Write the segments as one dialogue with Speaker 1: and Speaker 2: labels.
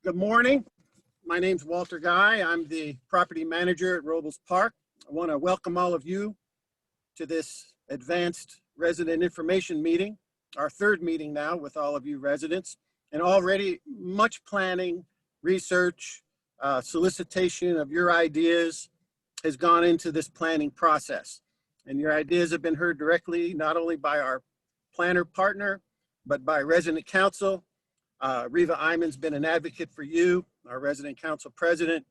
Speaker 1: Good morning. My name's Walter Guy. I'm the property manager at Robles Park. I want to welcome all of you to this advanced resident information meeting, our third meeting now with all of you residents, and already much planning, research, solicitation of your ideas has gone into this planning process. And your ideas have been heard directly, not only by our planner partner, but by resident council. Reva Iman's been an advocate for you, our resident council president.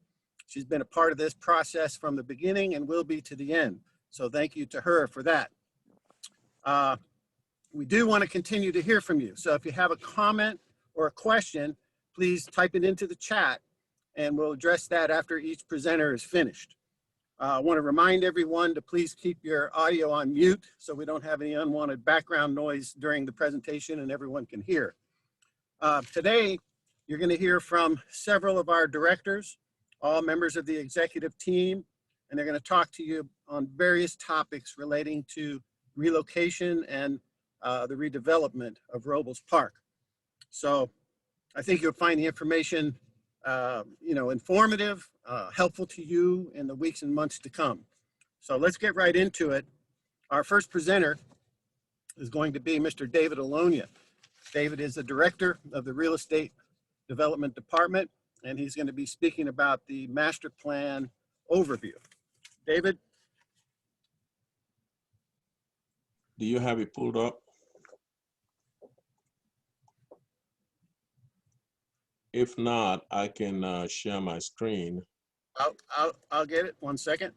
Speaker 1: She's been a part of this process from the beginning and will be to the end. So thank you to her for that. We do want to continue to hear from you. So if you have a comment or a question, please type it into the chat and we'll address that after each presenter is finished. I want to remind everyone to please keep your audio on mute so we don't have any unwanted background noise during the presentation and everyone can hear. Today, you're going to hear from several of our directors, all members of the executive team, and they're going to talk to you on various topics relating to relocation and the redevelopment of Robles Park. So I think you'll find the information informative, helpful to you in the weeks and months to come. So let's get right into it. Our first presenter is going to be Mr. David Alonia. David is the director of the Real Estate Development Department, and he's going to be speaking about the master plan overview. David?
Speaker 2: Do you have it pulled up? If not, I can share my screen.
Speaker 1: I'll get it. 1 second.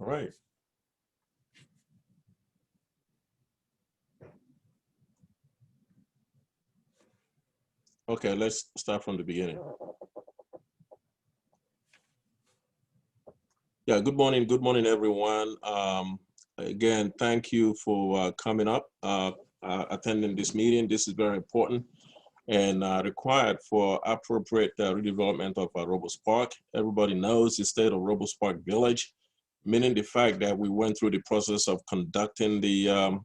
Speaker 2: All right. Okay, let's start from the beginning. Yeah, good morning, everyone. Again, thank you for coming up, attending this meeting. This is very important and required for appropriate redevelopment of Robles Park. Everybody knows the state of Robles Park Village, meaning the fact that we went through the process of conducting the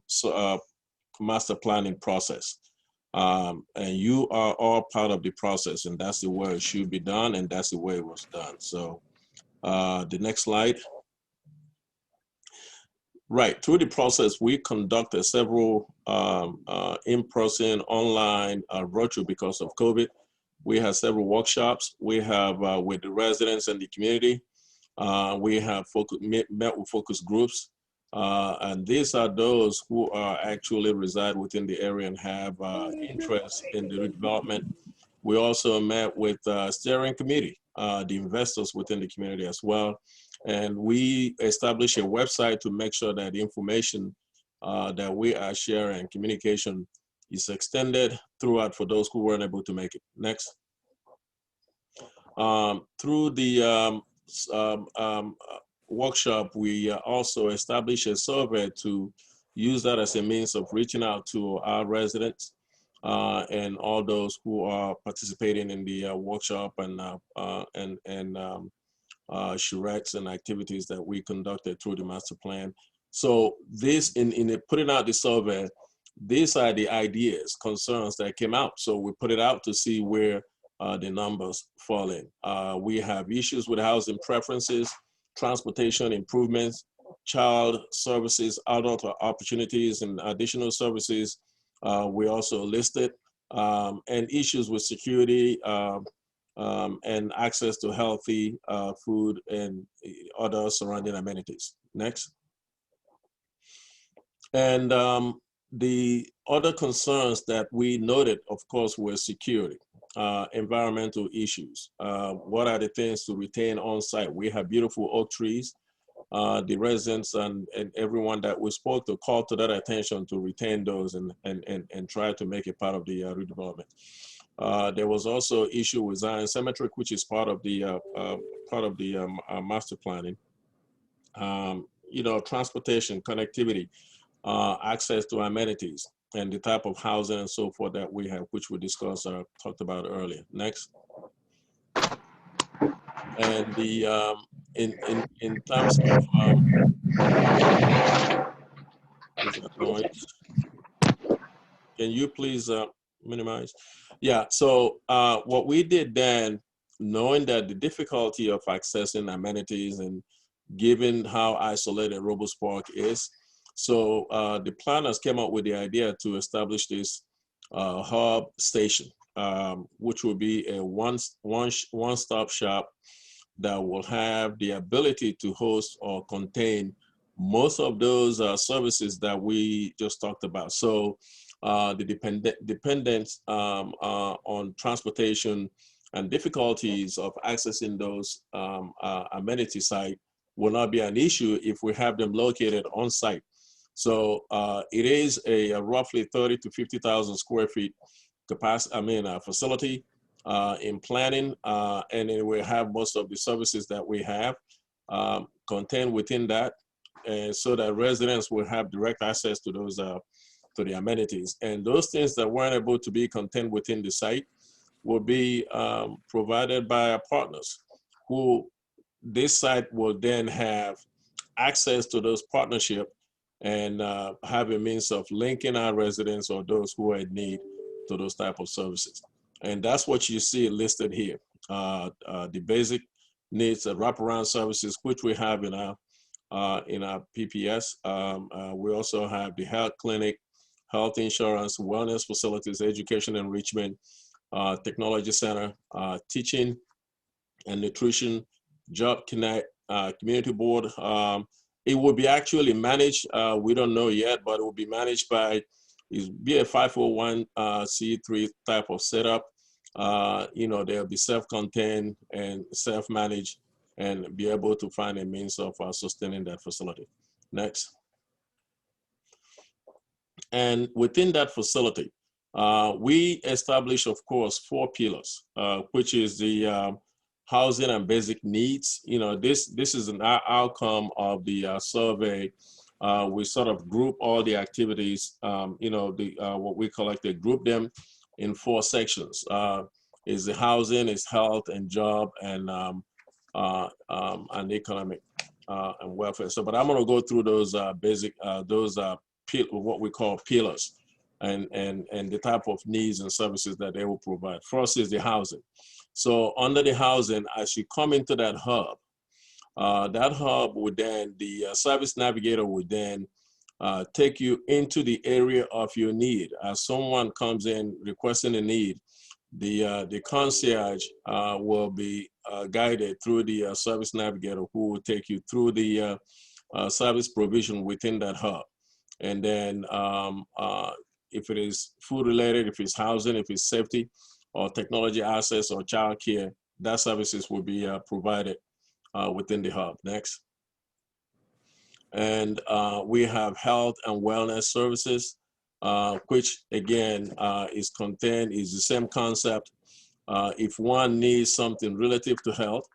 Speaker 2: master planning process. And you are all part of the process, and that's the way it should be done, and that's the way it was done. So the next slide. Right, through the process, we conducted several in-person, online, virtual because of COVID. We had several workshops. We have with the residents and the community. We have met with focus groups. And these are those who are actually reside within the area and have interest in the redevelopment. We also met with steering committee, the investors within the community as well. And we established a website to make sure that the information that we are sharing, communication, is extended throughout for those who weren't able to make it. Next. Through the workshop, we also established a survey to use that as a means of reaching out to our residents and all those who are participating in the workshop and charrettes and activities that we conducted through the master plan. So this, in putting out the survey, these are the ideas, concerns that came out. So we put it out to see where the numbers fall in. We have issues with housing preferences, transportation improvements, child services, adult opportunities, and additional services. We also listed, and issues with security, and access to healthy food and other surrounding amenities. Next. And the other concerns that we noted, of course, were security, environmental issues. What are the things to retain on site? We have beautiful oak trees. The residents and everyone that we spoke to called to that attention to retain those and try to make it part of the redevelopment. There was also issue with Zion Cemetery, which is part of the master planning. Transportation, connectivity. access to amenities and the type of housing and so forth that we have, which we discussed, talked about earlier. Next. And the in terms of is that noise? Can you please minimize? Yeah. So what we did then, knowing that the difficulty of accessing amenities and given how isolated Robles Park is, so the planners came up with the idea to establish this hub station, which will be a one-stop shop that will have the ability to host or contain most of those services that we just talked about. So the dependence on transportation and difficulties of accessing those amenity site will not be an issue if we have them located on site. So it is a roughly 30 to 50,000 square feet capacity, facility in planning, and it will have most of the services that we have contained within that, and so that residents will have direct access to those to the amenities. And those things that weren't able to be contained within the site will be provided by our partners, who this site will then have access to those partnerships and have a means of linking our residents or those who are in need to those type of services. And that's what you see listed here. The basic needs of wraparound services, which we have in our PPS. We also have the health clinic, health insurance, wellness facilities, education enrichment, technology center, teaching and nutrition, job connect, community board. It will be actually managed, we don't know yet, but it will be managed by, be a 501c3 type of setup. They'll be self-contained and self-managed and be able to find a means of sustaining that facility. Next. And within that facility, we establish, of course, 4 pillars, which is the housing and basic needs. This is an outcome of the survey. We sort of group all the activities, what we collect, group them in 4 sections. Is the housing, is health and job, and economic and welfare. So, but I'm going to go through those basic, what we call pillars, and the type of needs and services that they will provide. First is the housing. So under the housing, as you come into that hub would then, the service navigator would then take you into the area of your need. As someone comes in requesting a need, the concierge will be guided through the service navigator, who will take you through the service provision within that hub. And then if it is food related, if it's housing, if it's safety or technology access or childcare, that services will be provided within the hub. Next. And we have health and wellness services, which again is the same concept. If one needs something relative to health,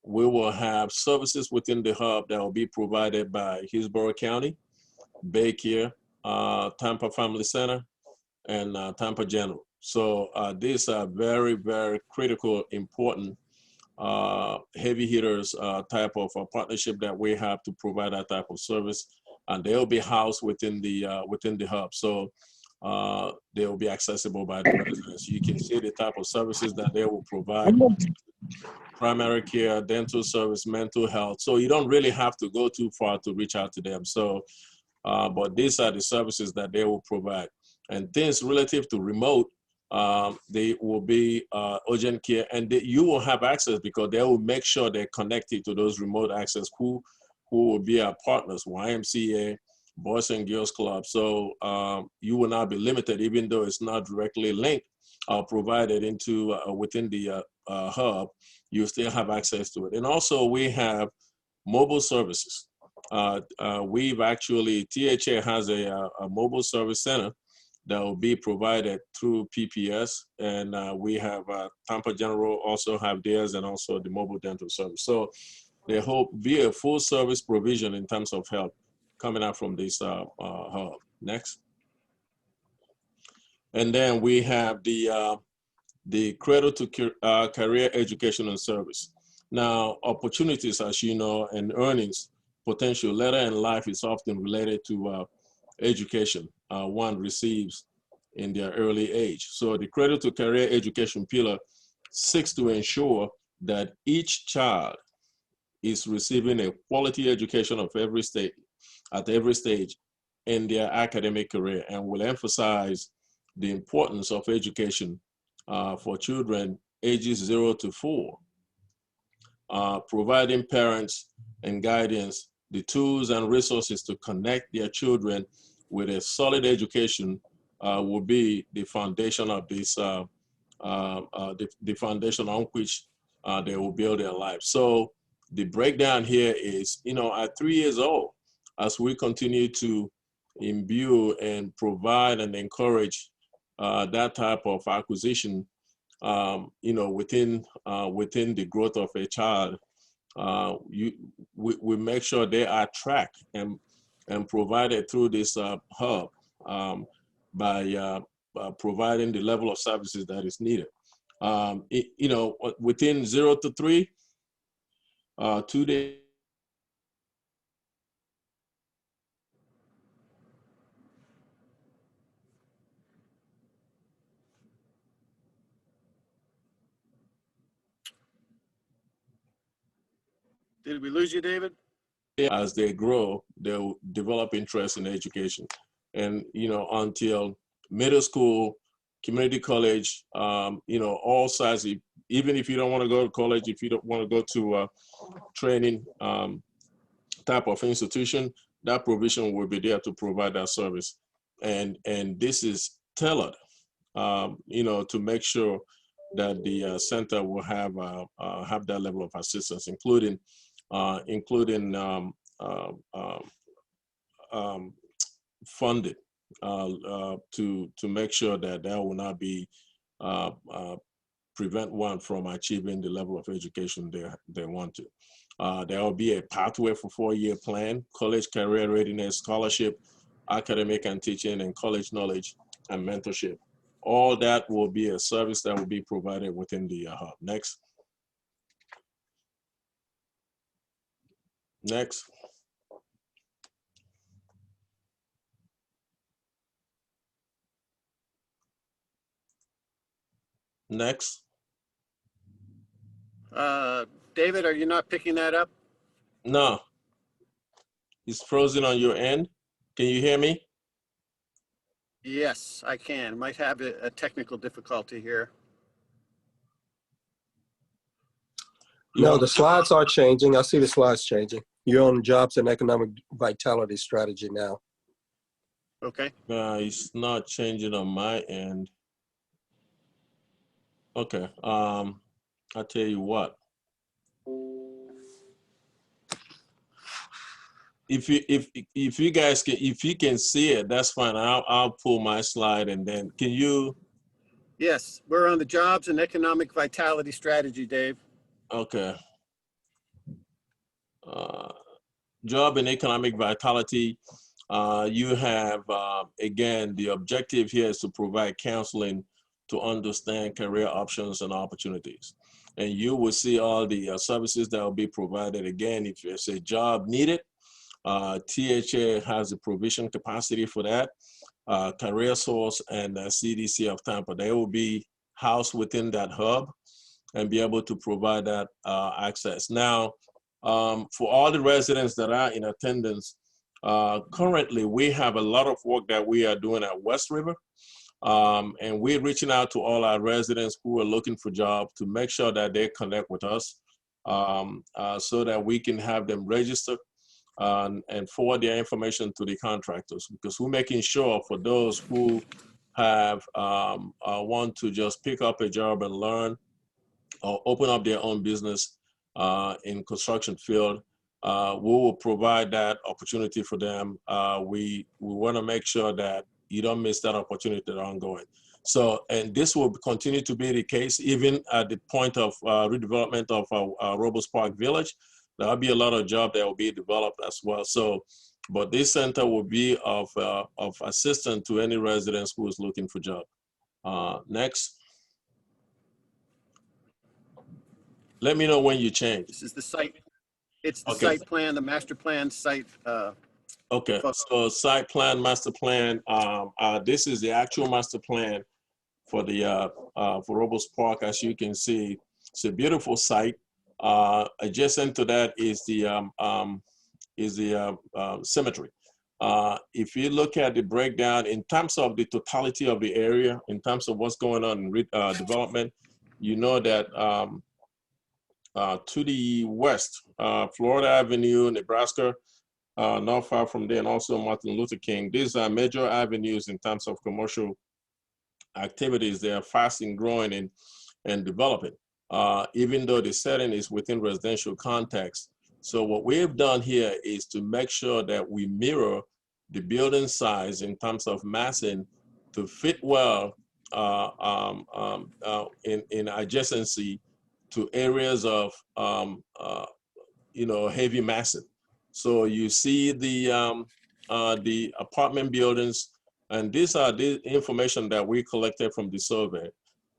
Speaker 2: we will have services within the hub that will be provided by Hillsborough County, Baycare, Tampa Family Center, and Tampa General. So these are very, very critical, important heavy hitters type of partnership that we have to provide that type of service, and they'll be housed within the hub. So they'll be accessible by the residents. You can see the type of services that they will provide: primary care, dental service, mental health. So you don't really have to go too far to reach out to them. So, but these are the services that they will provide. And things relative to remote, they will be urgent care, and you will have access because they will make sure they're connected to those remote access who will be our partners, YMCA, Boys and Girls Club. So you will not be limited, even though it's not directly linked or provided into within the hub, you still have access to it. And also we have mobile services. We've actually, THA has a mobile service center that will be provided through PPS, and we have Tampa General also have theirs, and also the mobile dental service. So they hope be a full service provision in terms of health coming out from this hub. Next. And then we have the Cradle to Career Education and Service. Now, opportunities, as you know, and earnings potential later in life is often related to education one receives in their early age. So the Cradle to Career Education pillar seeks to ensure that each child is receiving a quality education of every stage, at every stage in their academic career, and will emphasize the importance of education for children ages 0 to 4, providing parents and guardians the tools and resources to connect their children with a solid education will be the foundation of this, the foundation on which they will build their life. So the breakdown here is, you know, at 3 years old, as we continue to imbue and provide and encourage that type of acquisition, you know, within the growth of a child, we make sure they are tracked and provided through this hub by providing the level of services that is needed. You know, within 0 to 3, 2 days.
Speaker 1: Did we lose you, David?
Speaker 2: As they grow, they'll develop interest in education. And, you know, until middle school, community college, you know, all sides, even if you don't want to go to college, if you don't want to go to a training type of institution, that provision will be there to provide that service. And this is tailored, you know, to make sure that the center will have that level of assistance, including funded to make sure that that will not be prevent one from achieving the level of education they want to. There will be a pathway for 4-year plan, college career readiness, scholarship, academic and teaching, and college knowledge and mentorship. All that will be a service that will be provided within the hub. Next. Next. Next.
Speaker 1: David, are you not picking that up?
Speaker 2: No. It's frozen on your end. Can you hear me?
Speaker 1: Yes, I can. Might have a technical difficulty here.
Speaker 3: No, the slides are changing. I see the slides changing. You're on jobs and economic vitality strategy now.
Speaker 1: Okay.
Speaker 2: It's not changing on my end. Okay. I'll tell you what. If you guys can see it, that's fine. I'll pull my slide and then can you?
Speaker 1: Yes, we're on the jobs and economic vitality strategy, Dave.
Speaker 2: Okay. Job and economic vitality. You have, again, the objective here is to provide counseling to understand career options and opportunities. And you will see all the services that will be provided. Again, if there's a job needed, THA has the provision capacity for that. Career Source and CDC of Tampa, they will be housed within that hub and be able to provide that access. Now, for all the residents that are in attendance, currently we have a lot of work that we are doing at West River. And we're reaching out to all our residents who are looking for jobs to make sure that they connect with us so that we can have them register and forward their information to the contractors, because we're making sure for those who have want to just pick up a job and learn or open up their own business in construction field, we will provide that opportunity for them. We want to make sure that you don't miss that opportunity ongoing. So, and this will continue to be the case even at the point of redevelopment of Robles Park Village. There'll be a lot of jobs that will be developed as well. So But this center will be of assistance to any residents who is looking for job. Next. Let me know when you change.
Speaker 1: This is the site. It's the
Speaker 2: Okay.
Speaker 1: site plan, the master plan site.
Speaker 2: Okay, so site plan, master plan. This is the actual master plan for the for Robles Park. As you can see, it's a beautiful site. Adjacent to that is the cemetery. If you look at the breakdown in terms of the totality of the area, in terms of what's going on in development, you know that to the west, Florida Avenue, Nebraska, not far from there, and also Martin Luther King. These are major avenues in terms of commercial activities. They are fast and growing and developing, even though the setting is within residential context. So what we've done here is to make sure that we mirror the building size in terms of massing to fit well in adjacency to areas of heavy massing. So you see the apartment buildings, and these are the information that we collected from the survey.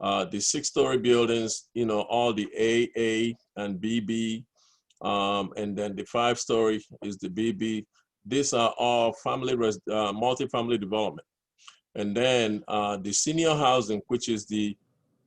Speaker 2: The 6-story buildings, all the AA and BB, and then the 5-story is the BB. These are all multifamily development. And then the senior housing, which is the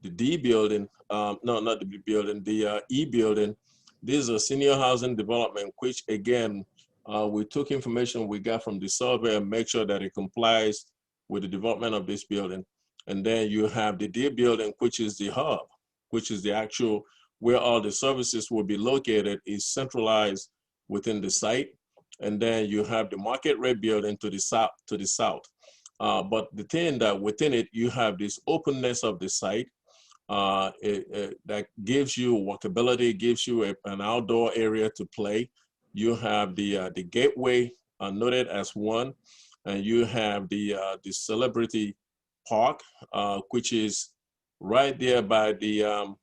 Speaker 2: D building, no, not the B building, the E building. These are senior housing development, which again, we took information we got from the survey and make sure that it complies with the development of this building. And then you have the D building, which is the hub, which is the actual, where all the services will be located, is centralized within the site. And then you have the market rate building to the south. But the thing that within it, you have this openness of the site, that gives you walkability, gives you an outdoor area to play. You have the gateway noted as one, and you have the celebrity park, which is right there by the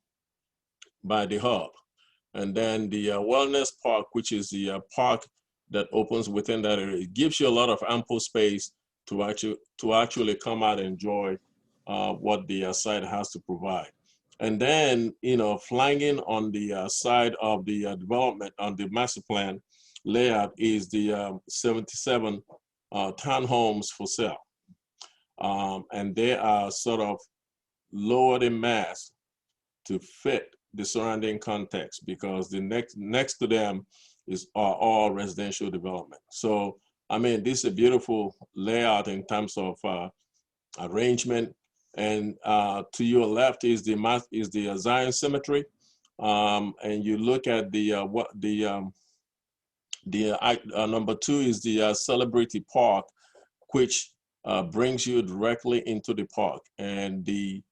Speaker 2: hub, and then the wellness park, which is the park that opens within that area. It gives you a lot of ample space to actually come out and enjoy what the site has to provide. And then, flanking on the side of the development on the master plan layout is the 77 townhomes for sale. And they are sort of lowered in mass to fit the surrounding context, because the next to them are all residential development. So, I mean, this is a beautiful layout in terms of arrangement. And to your left is the Zion Cemetery, and you look at number 2 is the Celebrity Park, which brings you directly into the park. And the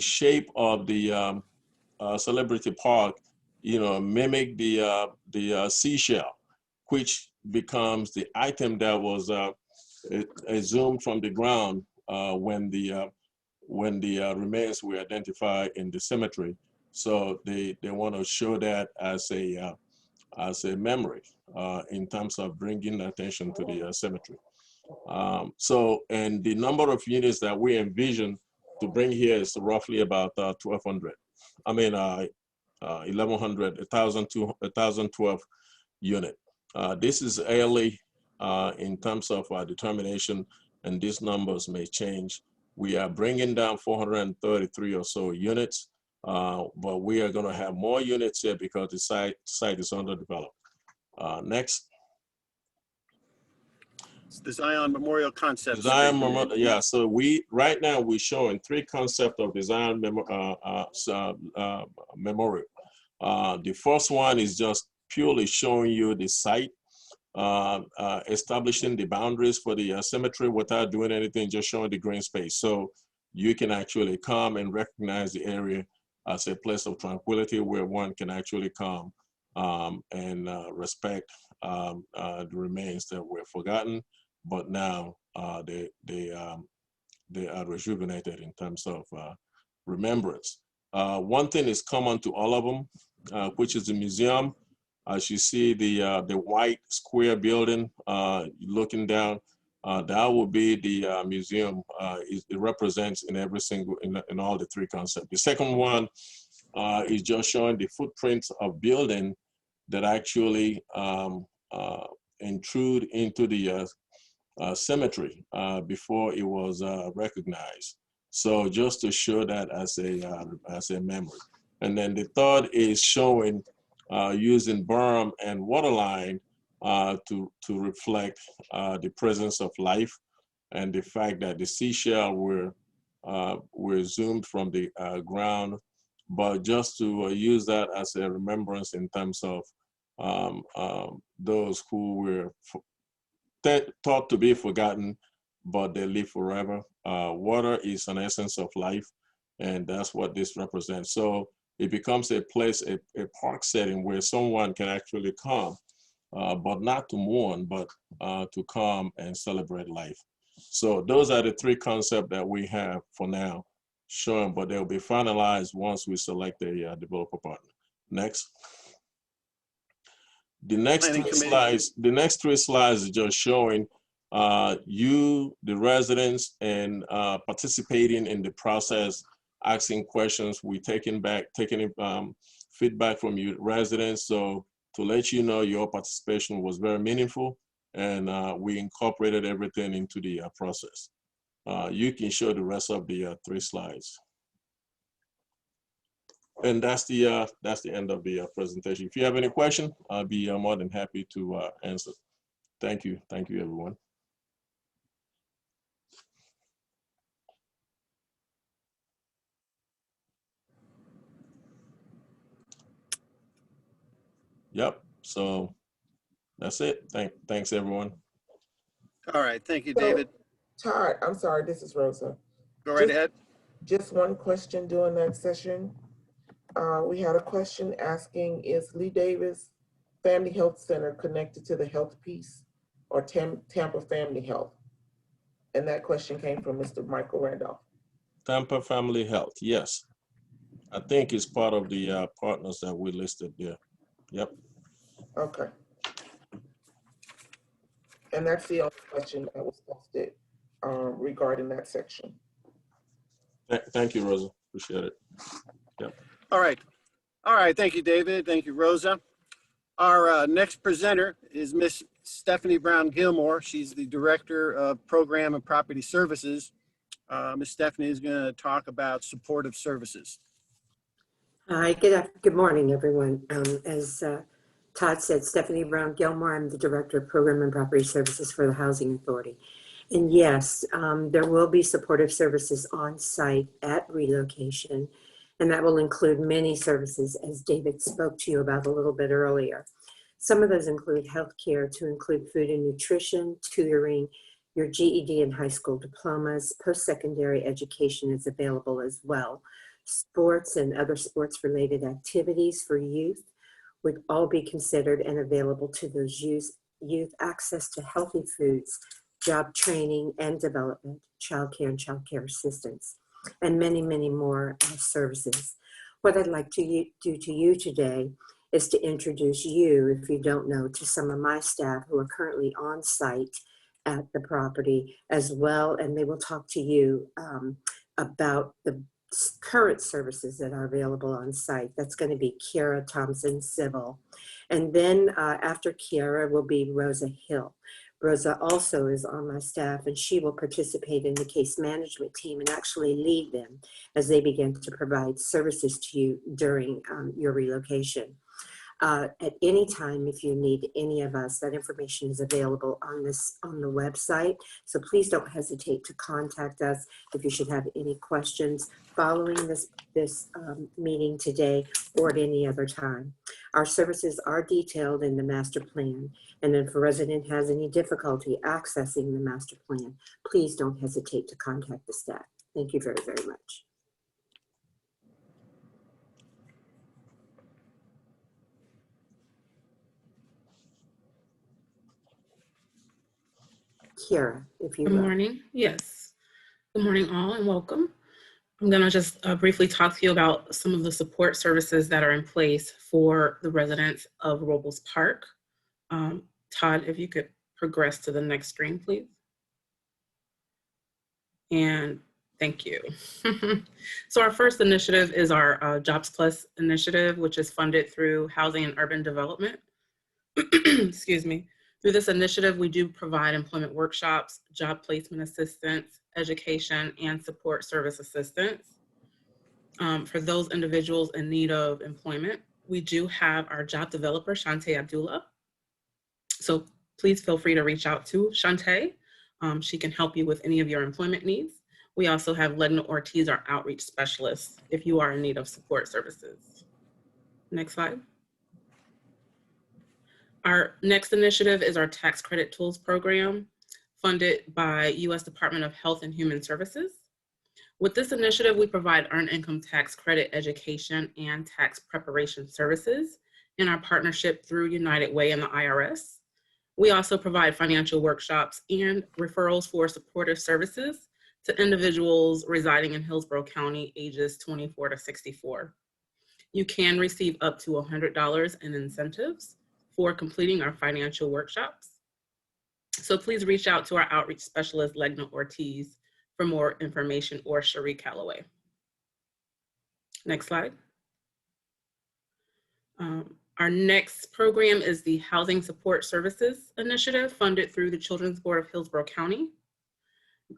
Speaker 2: shape of the Celebrity Park, mimic the seashell, which becomes the item that was exhumed from the ground when the remains were identified in the cemetery. So they want to show that as a memory in terms of bringing attention to the cemetery. And the number of units that we envision to bring here is roughly about 1,200. I mean, 1,100, 1,012 unit. This is early in terms of our determination, and these numbers may change. We are bringing down 433 or so units, but we are going to have more units here because the site is underdeveloped. Next.
Speaker 1: It's the Zion Memorial Concept.
Speaker 2: Zion Memorial, yeah. So right now we're showing 3 concepts of the Zion Memorial. The first one is just purely showing you the site, establishing the boundaries for the cemetery without doing anything, just showing the green space. So you can actually come and recognize the area as a place of tranquility where one can actually come and respect the remains that were forgotten, but now they are rejuvenated in terms of remembrance. One thing is common to all of them, which is the museum As you see the white square building looking down, that will be the museum. It represents in every single, in all the three concepts. The second one is just showing the footprints of building that actually intrude into the cemetery before it was recognized. So just to show that as a memory. And then the third is showing using berm and waterline to reflect the presence of life and the fact that the seashell were zoomed from the ground, but just to use that as a remembrance in terms of those who were thought to be forgotten, but they live forever. Water is an essence of life, and that's what this represents. So it becomes a place, a park setting where someone can actually come, but not to mourn, but to come and celebrate life. So those are the three concepts that we have for now shown, but they'll be finalized once we select a developer partner. Next. The next three slides is just showing you, the residents, and participating in the process, asking questions. We're taking feedback from you residents. So to let you know, your participation was very meaningful, and we incorporated everything into the process. You can show the rest of the three slides. And that's the end of the presentation. If you have any question, I'll be more than happy to answer. Thank you, everyone. Yep. So that's it. Thanks, everyone.
Speaker 1: All right, thank you, David.
Speaker 4: Todd, I'm sorry, this is Rosa.
Speaker 1: Go right ahead.
Speaker 4: Just one question during that session. We had a question asking, is Lee Davis Family Health Center connected to the health piece or Tampa Family Health? And that question came from Mr. Michael Randolph.
Speaker 2: Tampa Family Health, yes. I think it's part of the partners that we listed there. Yep.
Speaker 4: Okay. And that's the only question that was posted regarding that section.
Speaker 2: Thank you, Rosa. Appreciate it. Yep.
Speaker 1: All right. Thank you, David. Thank you, Rosa. Our next presenter is Miss Stephanie Brown Gilmore. She's the Director of Program and Property Services. Miss Stephanie is going to talk about supportive services.
Speaker 5: Hi, good morning, everyone. As Todd said, Stephanie Brown Gilmore, I'm the Director of Program and Property Services for the Housing Authority. And yes, there will be supportive services on site at Relocation, and that will include many services, as David spoke to you about a little bit earlier. Some of those include healthcare, to include food and nutrition, tutoring, your GED and high school diplomas, post-secondary education is available as well. Sports and other sports-related activities for youth would all be considered and available to those youth. Access to healthy foods, job training and development, childcare and childcare assistance, and many, many more services. What I'd like to do to you today is to introduce you, if you don't know, to some of my staff who are currently on site at the property as well, and they will talk to you about the current services that are available on site. That's going to be Kiara Thompson Civil. And then after Kiara will be Rosa Hill. Rosa also is on my staff, and she will participate in the case management team and actually lead them as they begin to provide services to you during your relocation. At any time, if you need any of us, that information is available on the website. So please don't hesitate to contact us if you should have any questions following this meeting today or at any other time. Our services are detailed in the master plan, and if a resident has any difficulty accessing the master plan, please don't hesitate to contact the staff. Thank you very, very much. Kiara, if you will.
Speaker 6: Good morning. Yes. Good morning, all, and welcome. I'm going to just briefly talk to you about some of the support services that are in place for the residents of Robles Park. Todd, if you could progress to the next screen, please. And thank you. So our first initiative is our Jobs Plus initiative, which is funded through Housing and Urban Development. Excuse me. Through this initiative, we do provide employment workshops, job placement assistance, education, and support service assistance for those individuals in need of employment. We do have our job developer, Shantae Abdullah. So please feel free to reach out to Shantae. She can help you with any of your employment needs. We also have Ledna Ortiz, our outreach specialist, if you are in need of support services. Next slide. Our next initiative is our Tax Credit Tools program, funded by U.S. Department of Health and Human Services. With this initiative, we provide earned income tax credit education and tax preparation services in our partnership through United Way and the IRS. We also provide financial workshops and referrals for supportive services to individuals residing in Hillsborough County, ages 24 to 64. You can receive up to $100 in incentives for completing our financial workshops. So please reach out to our outreach specialist, Ledna Ortiz, for more information, or Cherie Calloway. Next slide. Our next program is the Housing Support Services Initiative, funded through the Children's Board of Hillsborough County.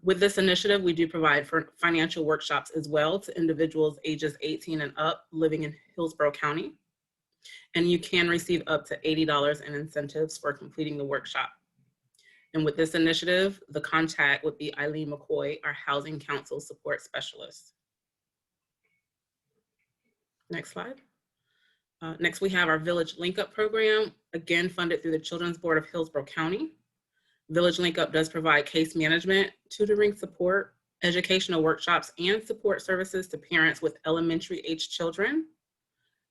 Speaker 6: With this initiative, we do provide for financial workshops as well to individuals ages 18 and up living in Hillsborough County. And you can receive up to $80 in incentives for completing the workshop. And with this initiative, the contact would be Eileen McCoy, our Housing Council Support Specialist. Next slide. Next, we have our Village Link Up program, again funded through the Children's Board of Hillsborough County. Village Link Up does provide case management, tutoring support, educational workshops, and support services to parents with elementary age children.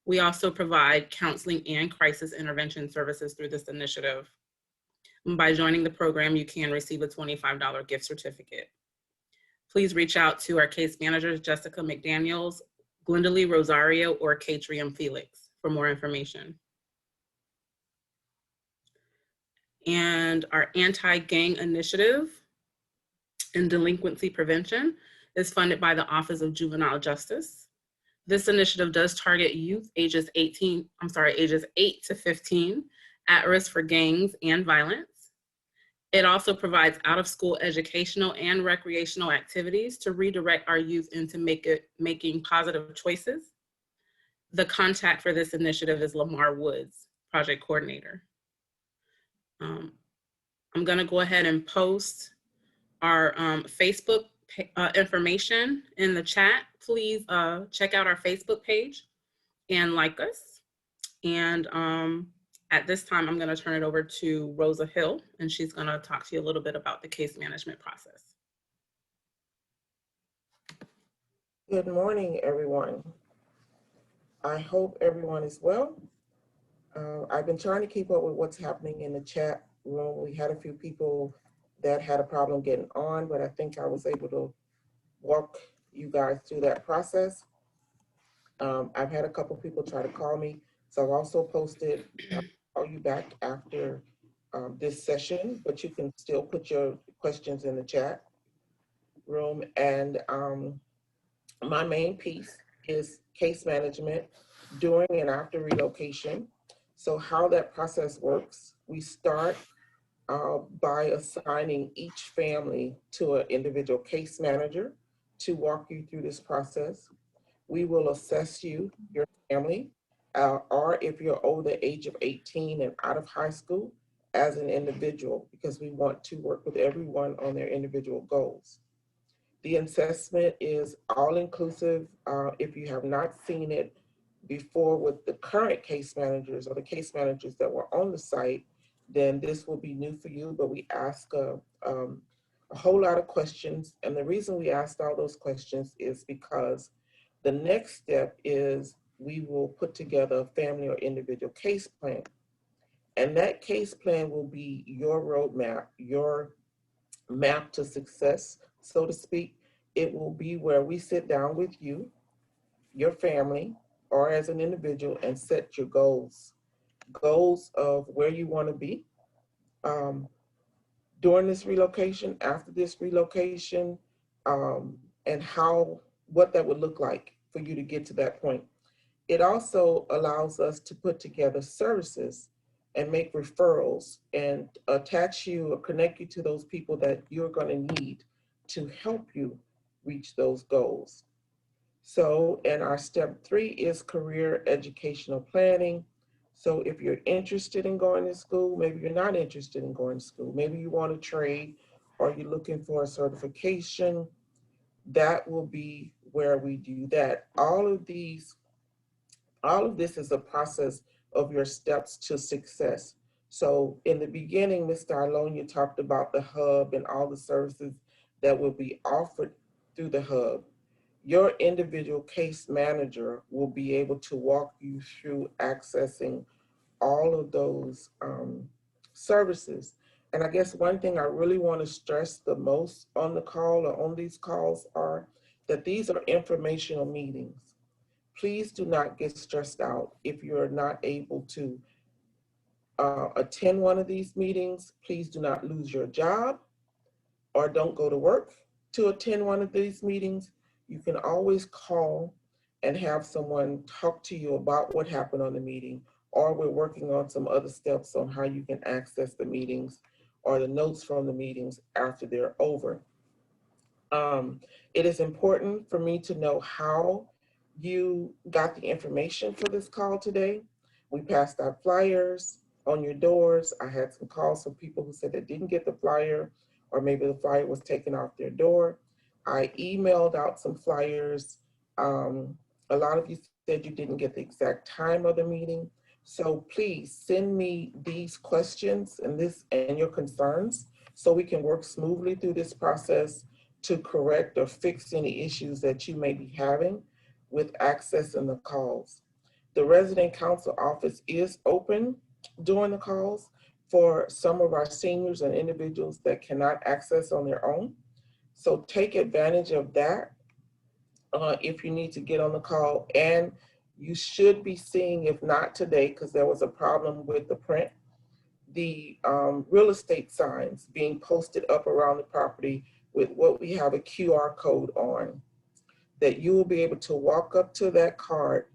Speaker 6: We also provide counseling and crisis intervention services through this initiative. By joining the program, you can receive a $25 gift certificate. Please reach out to our case managers, Jessica McDaniels, Glenda Lee Rosario, or Catrium Felix for more information. And our anti-gang initiative and delinquency prevention is funded by the Office of Juvenile Justice. This initiative does target youth ages 8 to 15 at risk for gangs and violence. It also provides out-of-school educational and recreational activities to redirect our youth into making positive choices. The contact for this initiative is Lamar Woods, project coordinator. I'm gonna go ahead and post our Facebook information in the chat. Please check out our Facebook page and like us. And at this time, I'm going to turn it over to Rosa Hill, and she's going to talk to you a little bit about the case management process.
Speaker 4: Good morning, everyone. I hope everyone is well. I've been trying to keep up with what's happening in the chat room. We had a few people that had a problem getting on, but I think I was able to walk you guys through that process. I've had a couple people try to call me, so I've also posted call you back after this session, but you can still put your questions in the chat room. And my main piece is case management during and after relocation. So how that process works, we start by assigning each family to an individual case manager to walk you through this process. We will assess you, your family, or if you're over the age of 18 and out of high school, as an individual, because we want to work with everyone on their individual goals. The assessment is all-inclusive. If you have not seen it before with the current case managers or the case managers that were on the site, then this will be new for you, but we ask a whole lot of questions. And the reason we asked all those questions is because the next step is we will put together a family or individual case plan. And that case plan will be your roadmap, your map to success, so to speak, it will be where we sit down with you, your family, or as an individual and set your goals. Goals of where you want to be during this relocation, after this relocation, and what that would look like for you to get to that point. It also allows us to put together services and make referrals and attach you or connect you to those people that you're going to need to help you reach those goals. So, and our step 3 is career educational planning. So if you're interested in going to school, maybe you're not interested in going to school, maybe you want to trade or you're looking for a certification, that will be where we do that. All of this is a process of your steps to success. So in the beginning, Mr. Arlonia talked about the hub and all the services that will be offered through the hub. Your individual case manager will be able to walk you through accessing all of those services. And I guess one thing I really want to stress the most on the call or on these calls are that these are informational meetings. Please do not get stressed out if you're not able to attend one of these meetings. Please do not lose your job or don't go to work to attend one of these meetings. You can always call and have someone talk to you about what happened on the meeting, or we're working on some other steps on how you can access the meetings or the notes from the meetings after they're over. It is important for me to know how you got the information for this call today. We passed out flyers on your doors. I had some calls from people who said they didn't get the flyer, or maybe the flyer was taken off their door. I emailed out some flyers. A lot of you said you didn't get the exact time of the meeting. So please send me these questions and your concerns so we can work smoothly through this process to correct or fix any issues that you may be having with accessing the calls. The resident counsel office is open during the calls for some of our seniors and individuals that cannot access on their own. So take advantage of that if you need to get on the call. And you should be seeing, if not today, because there was a problem with the print, the real estate signs being posted up around the property with what we have a QR code on, that you will be able to walk up to that card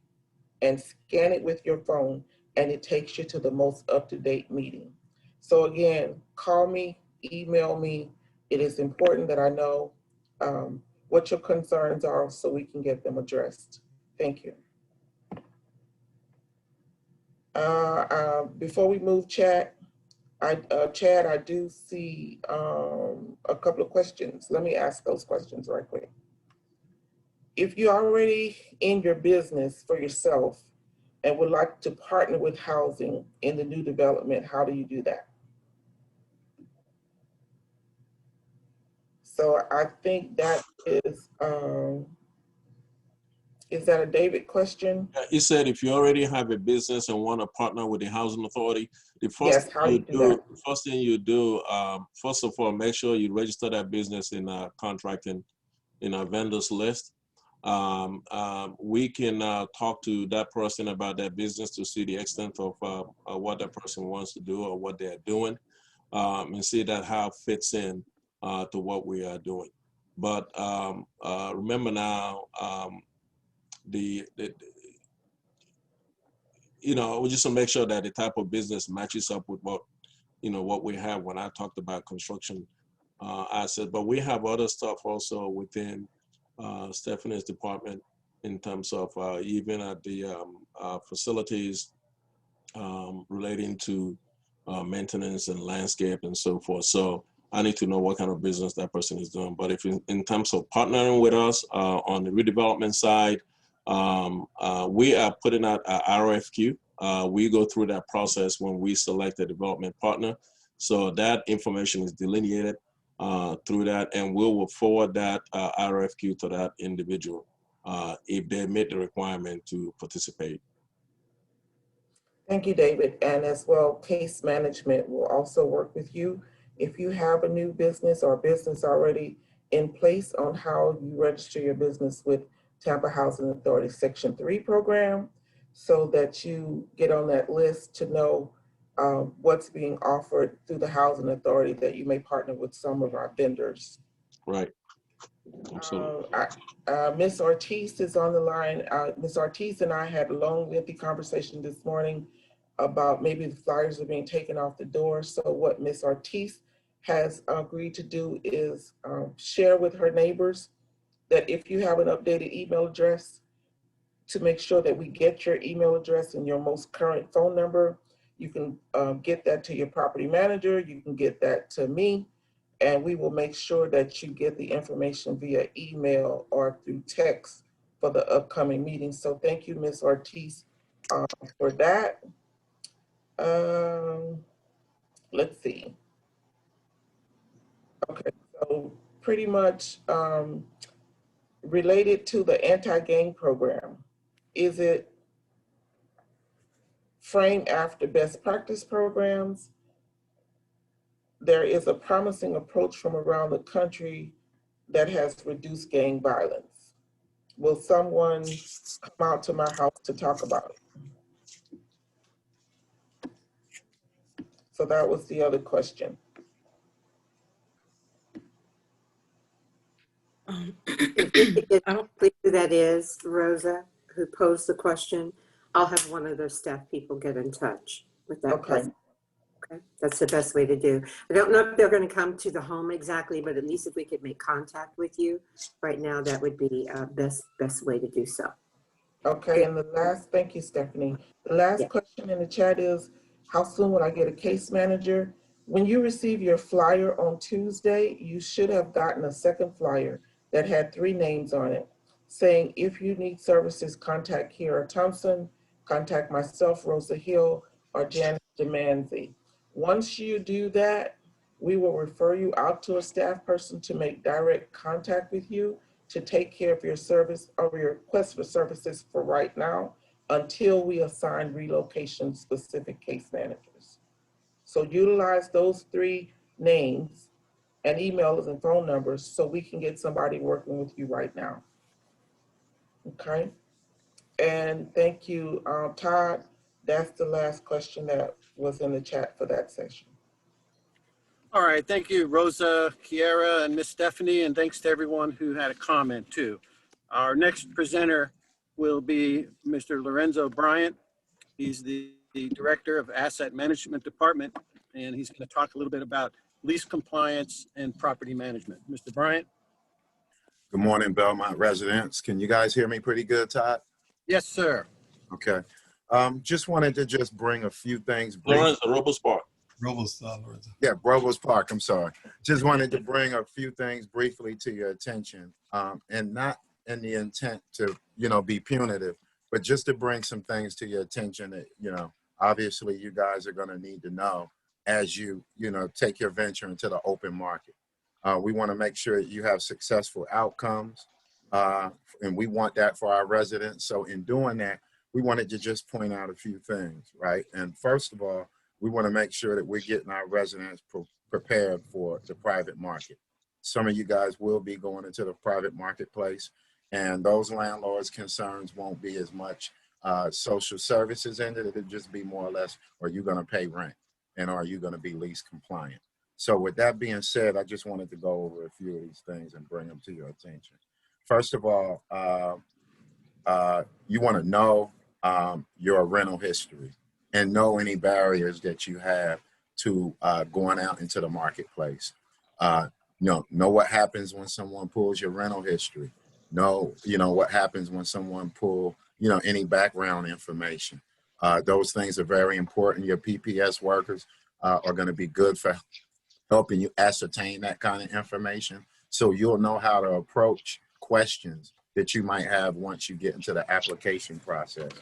Speaker 4: and scan it with your phone, and it takes you to the most up-to-date meeting. So again, call me, email me. It is important that I know what your concerns are so we can get them addressed. Thank you. Before we move, Chad, I do see a couple of questions. Let me ask those questions right quick. If you're already in your business for yourself and would like to partner with housing in the new development, how do you do that? So I think that is that a David question?
Speaker 2: He said if you already have a business and want to partner with the housing authority, the first
Speaker 4: Yes, how you do that?
Speaker 2: first thing you do, first of all, make sure you register that business in a contracting in a vendors list. We can talk to that person about their business to see the extent of what that person wants to do or what they're doing, and see that how it fits in to what we are doing. But remember now, we just to make sure that the type of business matches up with what we have. When I talked about construction assets, but we have other stuff also within Stephanie's department in terms of even at the facilities relating to maintenance and landscape and so forth. So I need to know what kind of business that person is doing. But if in terms of partnering with us on the redevelopment side, we are putting out our RFQ. We go through that process when we select a development partner. So that information is delineated through that, and we will forward that RFQ to that individual if they meet the requirement to participate.
Speaker 4: Thank you, David. And as well, case management will also work with you. If you have a new business or a business already in place on how you register your business with Tampa Housing Authority Section 3 program, so that you get on that list to know what's being offered through the Housing Authority, that you may partner with some of our vendors.
Speaker 2: Right. Absolutely.
Speaker 4: Ms. Ortiz is on the line. Ms. Ortiz and I had a long, lengthy conversation this morning about maybe the flyers are being taken off the door. So what Ms. Ortiz has agreed to do is share with her neighbors that if you have an updated email address, to make sure that we get your email address and your most current phone number. You can get that to your property manager. You can get that to me, and we will make sure that you get the information via email or through text for the upcoming meeting. So thank you, Ms. Ortiz, for that. Let's see. Okay, so pretty much related to the anti-gang program, is it framed after best practice programs? There is a promising approach from around the country that has reduced gang violence. Will someone come out to my house to talk about it? So that was the other question.
Speaker 5: If we could get clear who that is, Rosa, who posed the question, I'll have one of those staff people get in touch with that
Speaker 4: Okay.
Speaker 5: person. Okay, that's the best way to do. I don't know if they're going to come to the home exactly, but at least if we could make contact with you right now, that would be best way to do so.
Speaker 4: Okay, and the last, thank you, Stephanie. The last question in the chat is, how soon will I get a case manager? When you receive your flyer on Tuesday, you should have gotten a second flyer that had 3 names on it, saying, if you need services, contact Kiera Thompson, contact myself, Rosa Hill, or Janice DeManzi. Once you do that, we will refer you out to a staff person to make direct contact with you to take care of your service or your request for services for right now until we assign relocation specific case managers. So utilize those 3 names and emails and phone numbers so we can get somebody working with you right now. Okay. And thank you, Todd. That's the last question that was in the chat for that session.
Speaker 1: All right, thank you, Rosa, Kiera, and Miss Stephanie, and thanks to everyone who had a comment too. Our next presenter will be Mr. Lorenzo Bryant. He's the Director of Asset Management Department, and he's going to talk a little bit about lease compliance and property management. Mr. Bryant?
Speaker 7: Good morning, Belmont residents. Can you guys hear me pretty good, Todd?
Speaker 1: Yes, sir.
Speaker 7: Okay. Just wanted to bring a few things.
Speaker 2: Lawrence, the Robles Park.
Speaker 8: Robles, Lorenzo.
Speaker 7: Yeah, Robles Park, I'm sorry. Just wanted to bring a few things briefly to your attention, and not in the intent to, be punitive, but just to bring some things to your attention that, obviously you guys are going to need to know as you, take your venture into the open market. We want to make sure that you have successful outcomes, and we want that for our residents. So in doing that, we wanted to just point out a few things, right? And first of all, we want to make sure that we're getting our residents prepared for the private market. Some of you guys will be going into the private marketplace, and those landlords' concerns won't be as much social services in it. It'll just be more or less, are you going to pay rent? And are you going to be lease compliant? So with that being said, I just wanted to go over a few of these things and bring them to your attention. First of all, you want to know your rental history and know any barriers that you have to going out into the marketplace. Know what happens when someone pulls your rental history. Know, what happens when someone pull, any background information. Those things are very important. Your PPS workers are going to be good for helping you ascertain that kind of information. So you'll know how to approach questions that you might have once you get into the application process.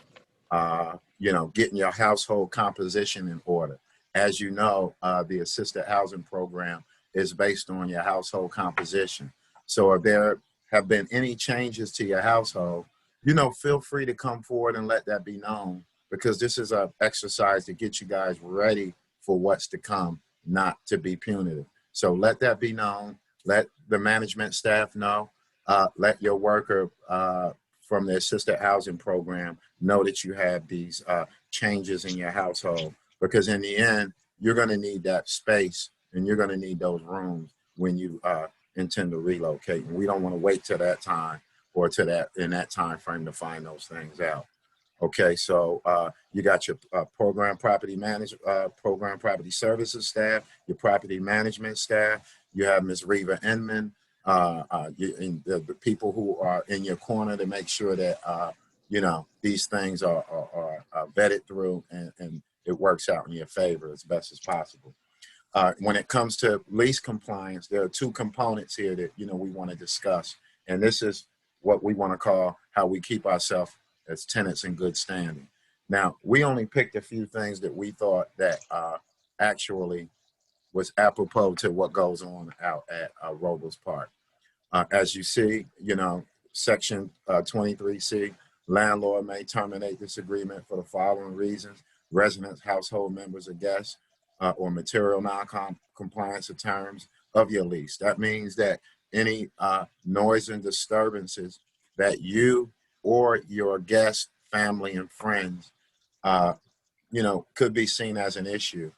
Speaker 7: Getting your household composition in order. As you know, the assisted housing program is based on your household composition. So if there have been any changes to your household, feel free to come forward and let that be known, because this is an exercise to get you guys ready for what's to come, not to be punitive. So let that be known. let the management staff know, let your worker from the assisted housing program know that you have these changes in your household, because in the end, you're going to need that space and you're going to need those rooms when you intend to relocate. And we don't want to wait till that time or to that in that time frame to find those things out. Okay, so you got your program property services staff, your property management staff. You have Ms. Reva Inman, and the people who are in your corner to make sure that you know, these things are vetted through and it works out in your favor as best as possible. When it comes to lease compliance, there are two components here that, you know, we want to discuss, and this is what we want to call how we keep ourselves as tenants in good standing. Now, we only picked a few things that we thought that actually was apropos to what goes on out at Robles Park. As you see, you know, section 23C, landlord may terminate this agreement for the following reasons: residents, household members, or guests, or material non-compliance of terms of your lease. That means that any noise and disturbances that you or your guests, family, and friends, you know, could be seen as an issue.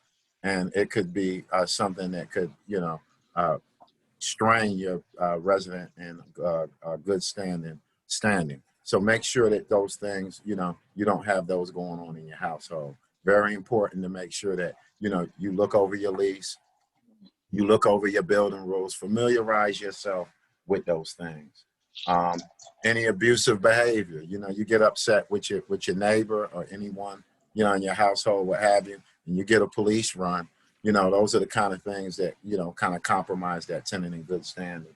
Speaker 7: And it could be something that could, you know, strain your resident in good standing. So make sure that those things, you know, you don't have those going on in your household. Very important to make sure that, you know, you look over your lease, you look over your building rules, familiarize yourself with those things. Any abusive behavior, you know, you get upset with your neighbor or anyone, you know, in your household, what have you, and you get a police run, you know, those are the kind of things that, you know, kind of compromise that tenant in good standing.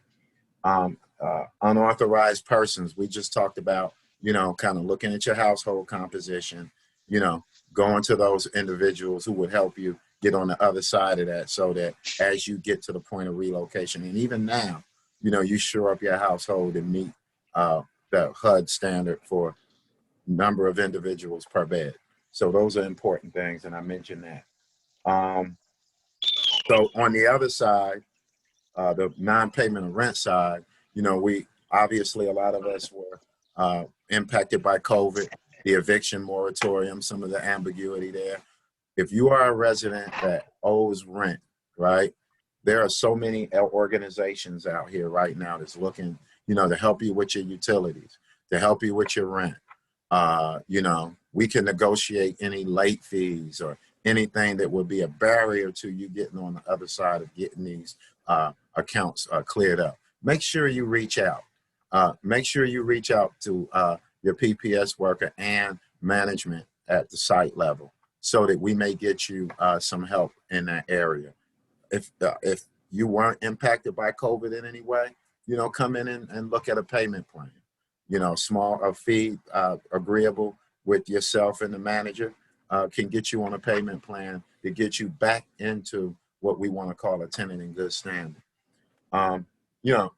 Speaker 7: Unauthorized persons, we just talked about, you know, kind of looking at your household composition, you know, going to those individuals who would help you get on the other side of that, so that as you get to the point of relocation, and even now, you know, you shore up your household and meet the HUD standard for number of individuals per bed. So those are important things, and I mentioned that. So on the other side, the non-payment of rent side, you know, we obviously, a lot of us were impacted by COVID, the eviction moratorium, some of the ambiguity there. If you are a resident that owes rent, right, there are so many organizations out here right now that's looking, you know, to help you with your utilities, to help you with your rent. You know, we can negotiate any late fees or anything that would be a barrier to you getting on the other side of getting these accounts cleared up. Make sure you reach out. Make sure you reach out to your PPS worker and management at the site level, so that we may get you some help in that area. If you weren't impacted by COVID in any way, you know, come in and look at a payment plan. You know, a fee agreeable with yourself and the manager can get you on a payment plan to get you back into what we want to call a tenant in good standing. You know,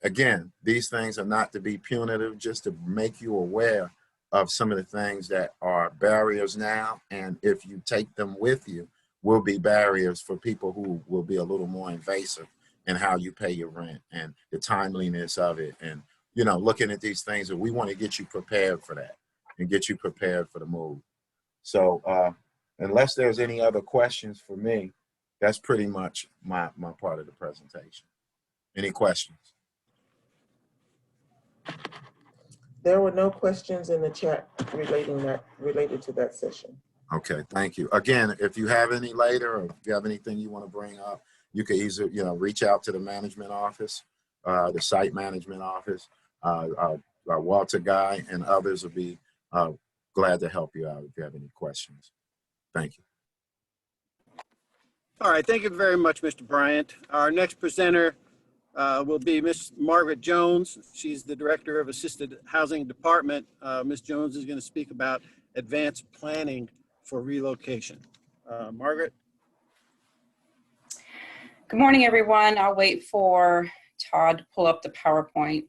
Speaker 7: again, these things are not to be punitive, just to make you aware of some of the things that are barriers now, and if you take them with you, will be barriers for people who will be a little more invasive in how you pay your rent and the timeliness of it. And, you know, looking at these things, that we want to get you prepared for that and get you prepared for the move. So unless there's any other questions for me, that's pretty much my part of the presentation. Any questions?
Speaker 4: There were no questions in the chat related to that session.
Speaker 7: Okay, thank you. Again, if you have any later, or if you have anything you want to bring up, you can easily, you know, reach out to the management office, the site management office. Walter Guy and others will be glad to help you out if you have any questions. Thank you.
Speaker 1: All right, thank you very much, Mr. Bryant. Our next presenter will be Ms. Margaret Jones. She's the Director of Assisted Housing Department. Ms. Jones is going to speak about advanced planning for relocation. Margaret?
Speaker 8: Good morning, everyone. I'll wait for Todd to pull up the PowerPoint.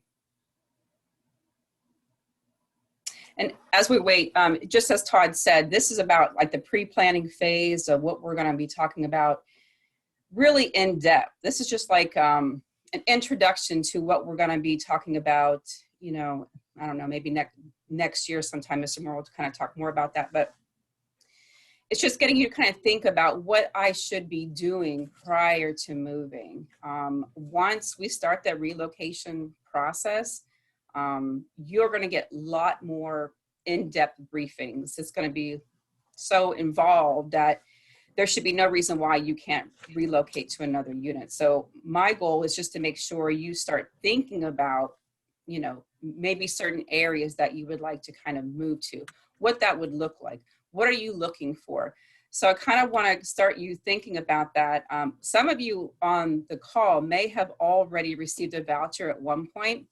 Speaker 8: And as we wait, just as Todd said, this is about like the pre-planning phase of what we're going to be talking about really in depth. This is just like an introduction to what we're going to be talking about, you know, I don't know, maybe next year sometime, Mr. Moore will kind of talk more about that, but it's just getting you to kind of think about what I should be doing prior to moving. Once we start that relocation process, you're going to get a lot more in-depth briefings. It's going to be so involved that there should be no reason why you can't relocate to another unit. So my goal is just to make sure you start thinking about, you know, maybe certain areas that you would like to kind of move to, what that would look like. What are you looking for? So I kind of want to start you thinking about that. Some of you on the call may have already received a voucher at one point,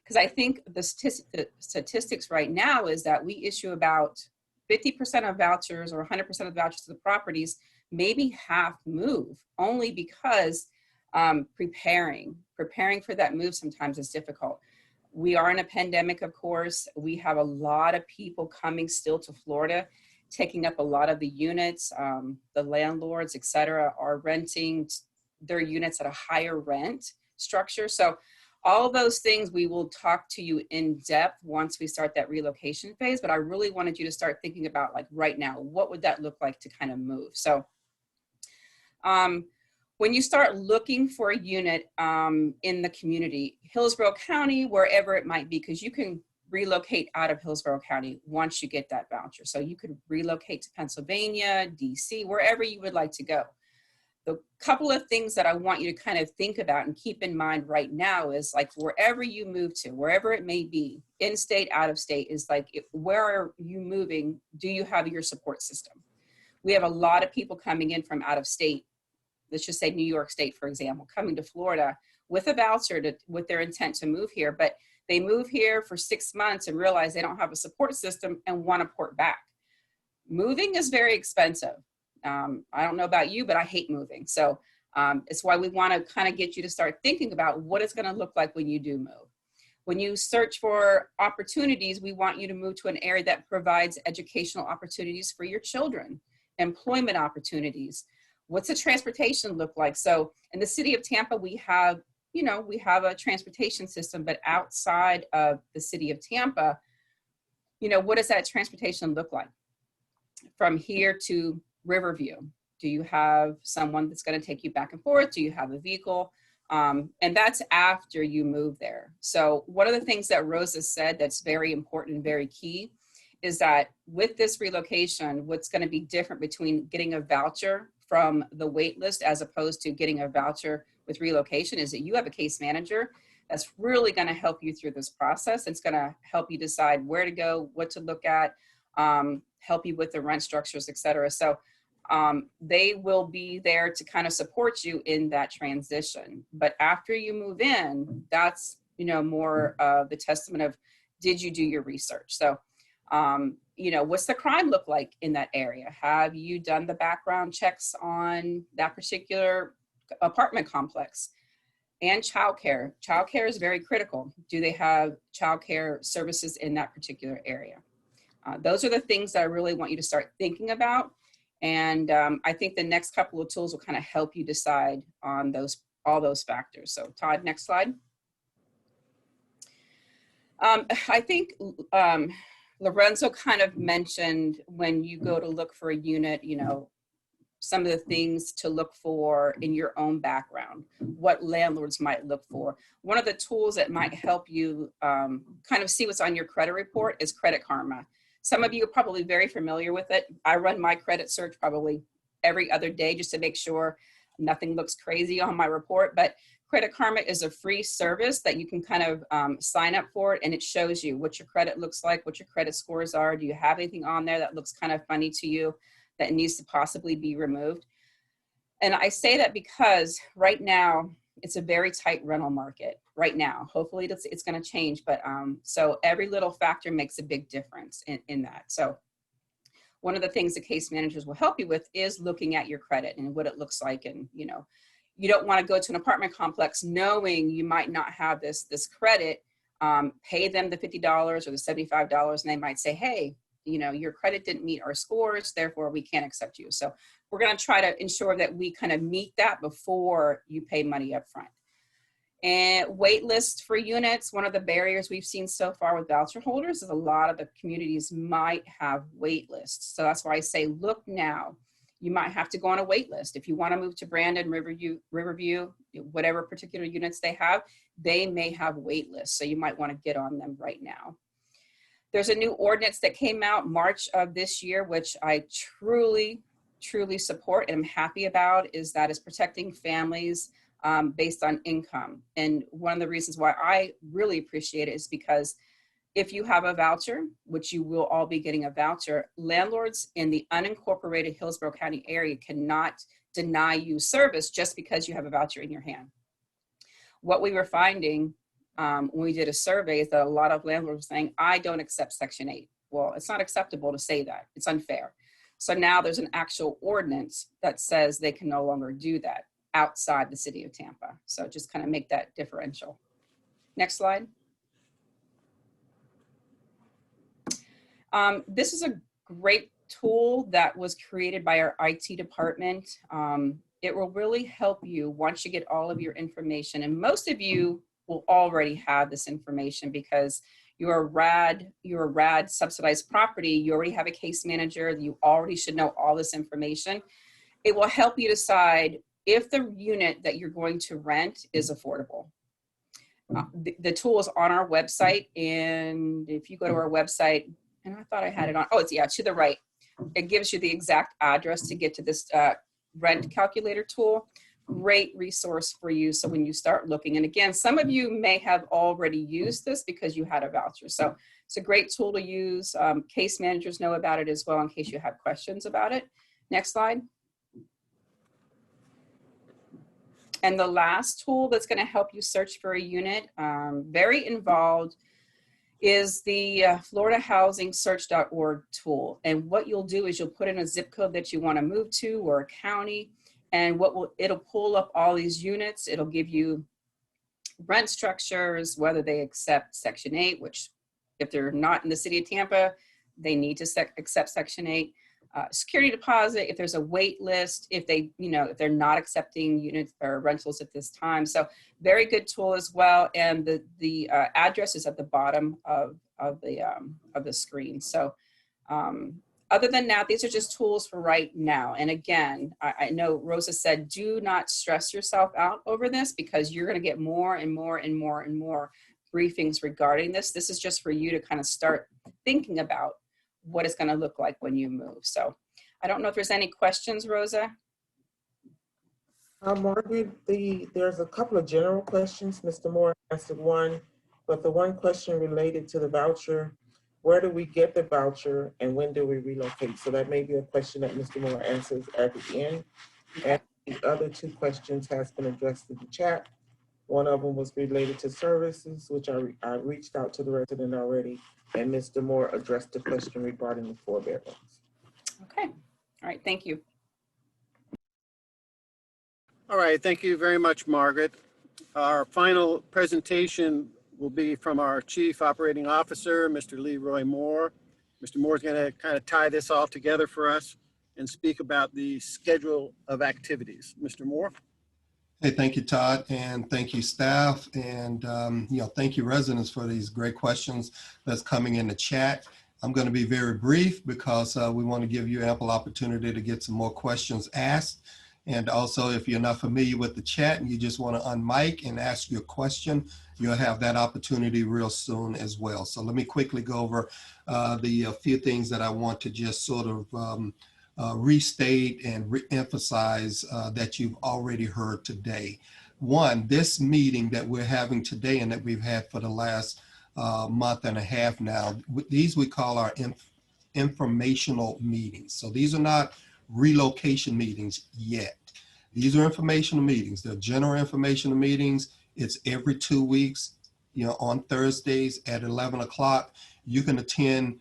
Speaker 8: because I think the statistics right now is that we issue about 50% of vouchers or 100% of vouchers to the properties, maybe half move, only because preparing for that move sometimes is difficult. We are in a pandemic, of course. We have a lot of people coming still to Florida, taking up a lot of the units. The landlords, et cetera, are renting their units at a higher rent structure. So all those things we will talk to you in depth once we start that relocation phase, but I really wanted you to start thinking about, like, right now, what would that look like to kind of move? So when you start looking for a unit in the community, Hillsborough County, wherever it might be, because you can relocate out of Hillsborough County once you get that voucher. So you could relocate to Pennsylvania, DC, wherever you would like to go. The couple of things that I want you to kind of think about and keep in mind right now is, like, wherever you move to, wherever it may be, in state, out of state, is like, where are you moving? Do you have your support system? We have a lot of people coming in from out of state. Let's just say New York State, for example, coming to Florida with a voucher with their intent to move here, but they move here for 6 months and realize they don't have a support system and want to port back. Moving is very expensive. I don't know about you, but I hate moving. So it's why we want to kind of get you to start thinking about what it's going to look like when you do move. When you search for opportunities, we want you to move to an area that provides educational opportunities for your children, employment opportunities. What's the transportation look like? So in the city of Tampa, we have a transportation system, but outside of the city of Tampa, what does that transportation look like? From here to Riverview, do you have someone that's going to take you back and forth? Do you have a vehicle? And that's after you move there. So one of the things that Rosa said that's very important and very key is that with this relocation, what's going to be different between getting a voucher from the wait list as opposed to getting a voucher with relocation is that you have a case manager that's really going to help you through this process. It's going to help you decide where to go, what to look at, help you with the rent structures, et cetera. So they will be there to kind of support you in that transition. But after you move in, that's, more of the testament of, did you do your research? So, what's the crime look like in that area? Have you done the background checks on that particular apartment complex? And childcare. Childcare is very critical. Do they have childcare services in that particular area? Those are the things that I really want you to start thinking about. And I think the next couple of tools will kind of help you decide on all those factors. So Todd, next slide. I think Lorenzo kind of mentioned when you go to look for a unit, some of the things to look for in your own background, what landlords might look for. One of the tools that might help you kind of see what's on your credit report is Credit Karma. Some of you are probably very familiar with it. I run my credit search probably every other day just to make sure nothing looks crazy on my report. But Credit Karma is a free service that you can kind of sign up for, and it shows you what your credit looks like, what your credit scores are. Do you have anything on there that looks kind of funny to you that needs to possibly be removed? And I say that because right now it's a very tight rental market right now. Hopefully it's going to change, but so every little factor makes a big difference in that. So one of the things the case managers will help you with is looking at your credit and what it looks like. And, you don't want to go to an apartment complex knowing you might not have this credit, pay them the $50 or the $75, and they might say, hey, your credit didn't meet our scores, therefore we can't accept you. So we're going to try to ensure that we kind of meet that before you pay money up front. And wait lists for units. One of the barriers we've seen so far with voucher holders is a lot of the communities might have wait lists. So that's why I say, look now. You might have to go on a wait list. If you want to move to Brandon, Riverview, whatever particular units they have, they may have wait lists. So you might want to get on them right now. There's a new ordinance that came out March of this year, which I truly support and I'm happy about, is that it's protecting families based on income. And one of the reasons why I really appreciate it is because if you have a voucher, which you will all be getting a voucher, landlords in the unincorporated Hillsborough County area cannot deny you service just because you have a voucher in your hand. What we were finding when we did a survey is that a lot of landlords were saying, I don't accept Section 8. Well, it's not acceptable to say that. It's unfair. So now there's an actual ordinance that says they can no longer do that outside the city of Tampa. So just kind of make that differential. Next slide. This is a great tool that was created by our IT department. It will really help you once you get all of your information. And most of you will already have this information because you're a RAD subsidized property. You already have a case manager. You already should know all this information. It will help you decide if the unit that you're going to rent is affordable. The tool is on our website. And if you go to our website, and I thought I had it on, oh, it's to the right. It gives you the exact address to get to this rent calculator tool. Great resource for you. So when you start looking, and again, some of you may have already used this because you had a voucher. So it's a great tool to use. Case managers know about it as well in case you have questions about it. Next slide. And the last tool that's going to help you search for a unit, very involved, is the Floridahousingsearch Tool. And what you'll do is you'll put in a zip code that you want to move to or a county, and it'll pull up all these units. It'll give you rent structures, whether they accept Section 8, which if they're not in the city of Tampa, they need to accept Section 8. Security deposit, if there's a wait list, if they're not accepting units or rentals at this time. So very good tool as well. And the address is at the bottom of the screen. So other than that, these are just tools for right now. And again, I know Rosa said, do not stress yourself out over this because you're going to get more and more and more and more briefings regarding this. This is just for you to kind of start thinking about what it's going to look like when you move. So I don't know if there's any questions, Rosa.
Speaker 4: Margaret, there's a couple of general questions. Mr. Moore answered one, but the one question related to the voucher, where do we get the voucher and when do we relocate? So that may be a question that Mr. Moore answers at the end. And the other two questions has been addressed in the chat. One of them was related to services, which I reached out to the resident already, and Mr. Moore addressed the question regarding the 4 bedrooms.
Speaker 8: Okay, all right, thank you.
Speaker 1: All right, thank you very much, Margaret. Our final presentation will be from our Chief Operating Officer, Mr. Leroy Moore. Mr. Moore is going to kind of tie this all together for us and speak about the schedule of activities. Mr. Moore.
Speaker 3: Hey, thank you, Todd, and thank you, staff, and thank you, residents, for these great questions that's coming in the chat. I'm going to be very brief because we want to give you ample opportunity to get some more questions asked. And also, if you're not familiar with the chat and you just want to unmic and ask your question, you'll have that opportunity real soon as well. So let me quickly go over the few things that I want to just sort of restate and re-emphasize that you've already heard today. One, this meeting that we're having today and that we've had for the last month and a half now, these we call our informational meetings. So these are not relocation meetings yet. These are informational meetings. They're general informational meetings. It's every 2 weeks, on Thursdays at 11 o'clock. You can attend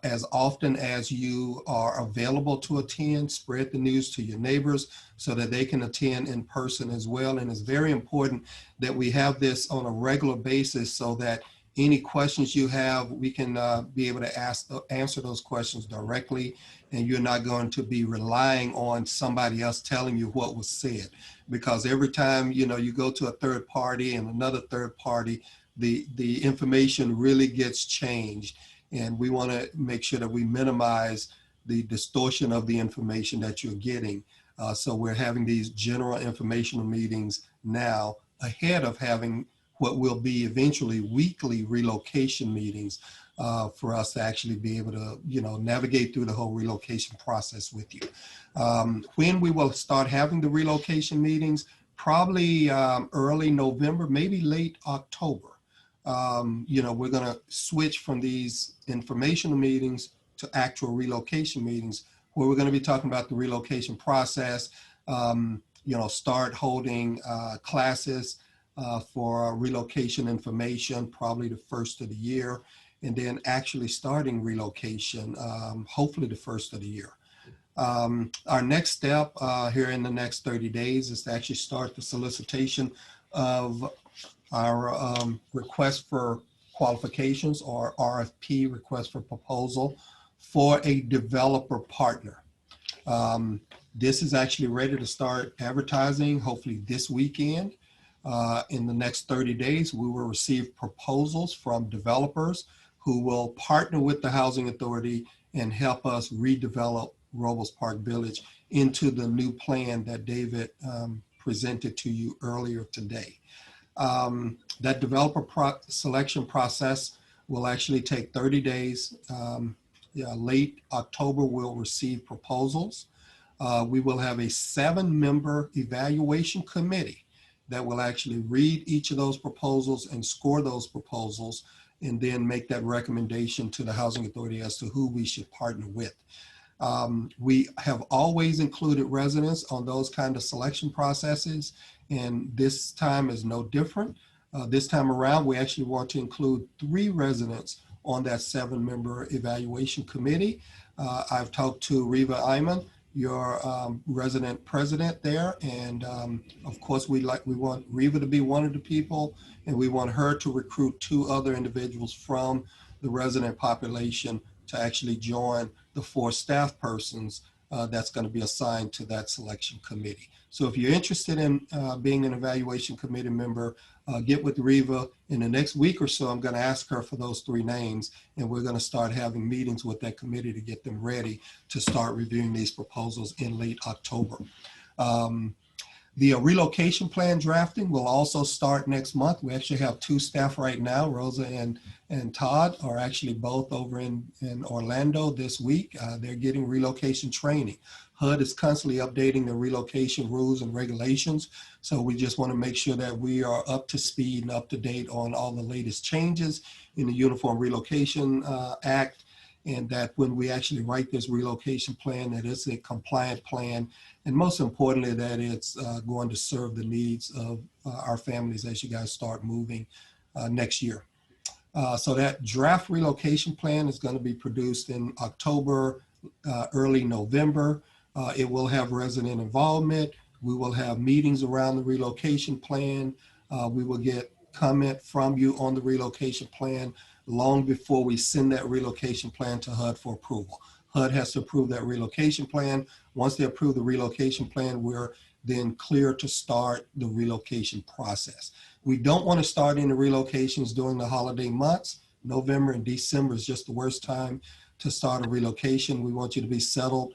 Speaker 3: as often as you are available to attend. Spread the news to your neighbors so that they can attend in person as well. And it's very important that we have this on a regular basis so that Any questions you have, we can be able to answer those questions directly, and you're not going to be relying on somebody else telling you what was said. Because every time, you know, you go to a third party and another third party, the information really gets changed. And we want to make sure that we minimize the distortion of the information that you're getting. So we're having these general informational meetings now ahead of having what will be eventually weekly relocation meetings for us to actually be able to, you know, navigate through the whole relocation process with you. When we will start having the relocation meetings, probably early November, maybe late October. You know, we're going to switch from these informational meetings to actual relocation meetings, where we're going to be talking about the relocation process, you know, start holding classes for relocation information, probably the first of the year, and then actually starting relocation, hopefully the first of the year. Our next step here in the next 30 days is to actually start the solicitation of our request for qualifications, or RFP, request for proposal, for a developer partner. This is actually ready to start advertising, hopefully this weekend. In the next 30 days, we will receive proposals from developers who will partner with the Housing Authority and help us redevelop Robles Park Village into the new plan that David presented to you earlier today. That developer selection process will actually take 30 days. Late October, we'll receive proposals. We will have a 7-member evaluation committee that will actually read each of those proposals and score those proposals, and then make that recommendation to the Housing Authority as to who we should partner with. We have always included residents on those kind of selection processes, and this time is no different. This time around, we actually want to include 3 residents on that 7-member evaluation committee. I've talked to Reva Iman, your resident president there, and of course we want Reva to be one of the people, and we want her to recruit 2 other individuals from the resident population to actually join the 4 staff persons that's going to be assigned to that selection committee. So if you're interested in being an evaluation committee member, get with Reva. In the next week or so, I'm going to ask her for those 3 names, and we're going to start having meetings with that committee to get them ready to start reviewing these proposals in late October. The relocation plan drafting will also start next month. We actually have 2 staff right now. Rosa and Todd are actually both over in Orlando this week. They're getting relocation training. HUD is constantly updating the relocation rules and regulations. So we just want to make sure that we are up to speed and up to date on all the latest changes in the Uniform Relocation Act, and that when we actually write this relocation plan, that it's a compliant plan, and most importantly, that it's going to serve the needs of our families as you guys start moving next year. So that draft relocation plan is going to be produced in October, early November. It will have resident involvement. We will have meetings around the relocation plan. We will get comment from you on the relocation plan long before we send that relocation plan to HUD for approval. HUD has to approve that relocation plan. Once they approve the relocation plan, we're then clear to start the relocation process. We don't want to start any relocations during the holiday months. November and December is just the worst time to start a relocation. We want you to be settled,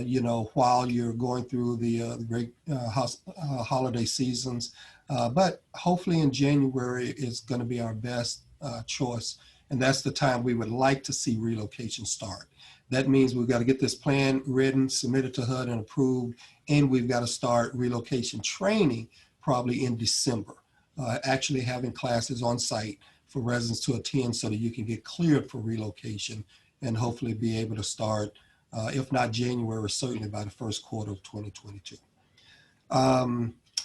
Speaker 3: you know, while you're going through the great holiday seasons. But hopefully in January is going to be our best choice. And that's the time we would like to see relocation start. That means we've got to get this plan written, submitted to HUD and approved, and we've got to start relocation training probably in December, actually having classes on site for residents to attend so that you can get cleared for relocation and hopefully be able to start, if not January, certainly by the first quarter of 2022.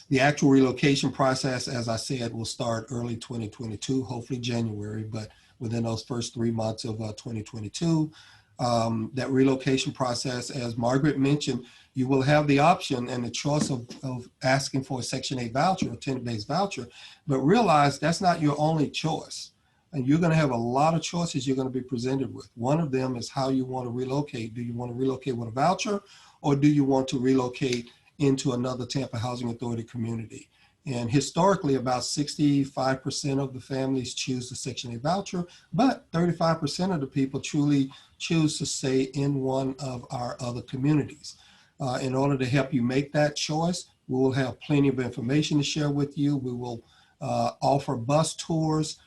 Speaker 3: The actual relocation process, as I said, will start early 2022, hopefully January, but within those first 3 months of 2022. That relocation process, as Margaret mentioned, you will have the option and the choice of asking for a Section 8 voucher, a tenant-based voucher, but realize that's not your only choice. And you're going to have a lot of choices you're going to be presented with. One of them is how you want to relocate. Do you want to relocate with a voucher, or do you want to relocate into another Tampa Housing Authority community? And historically, about 65% of the families choose the Section 8 voucher, but 35% of the people truly choose to stay in one of our other communities. In order to help you make that choice, we will have plenty of information to share with you. We will offer bus tours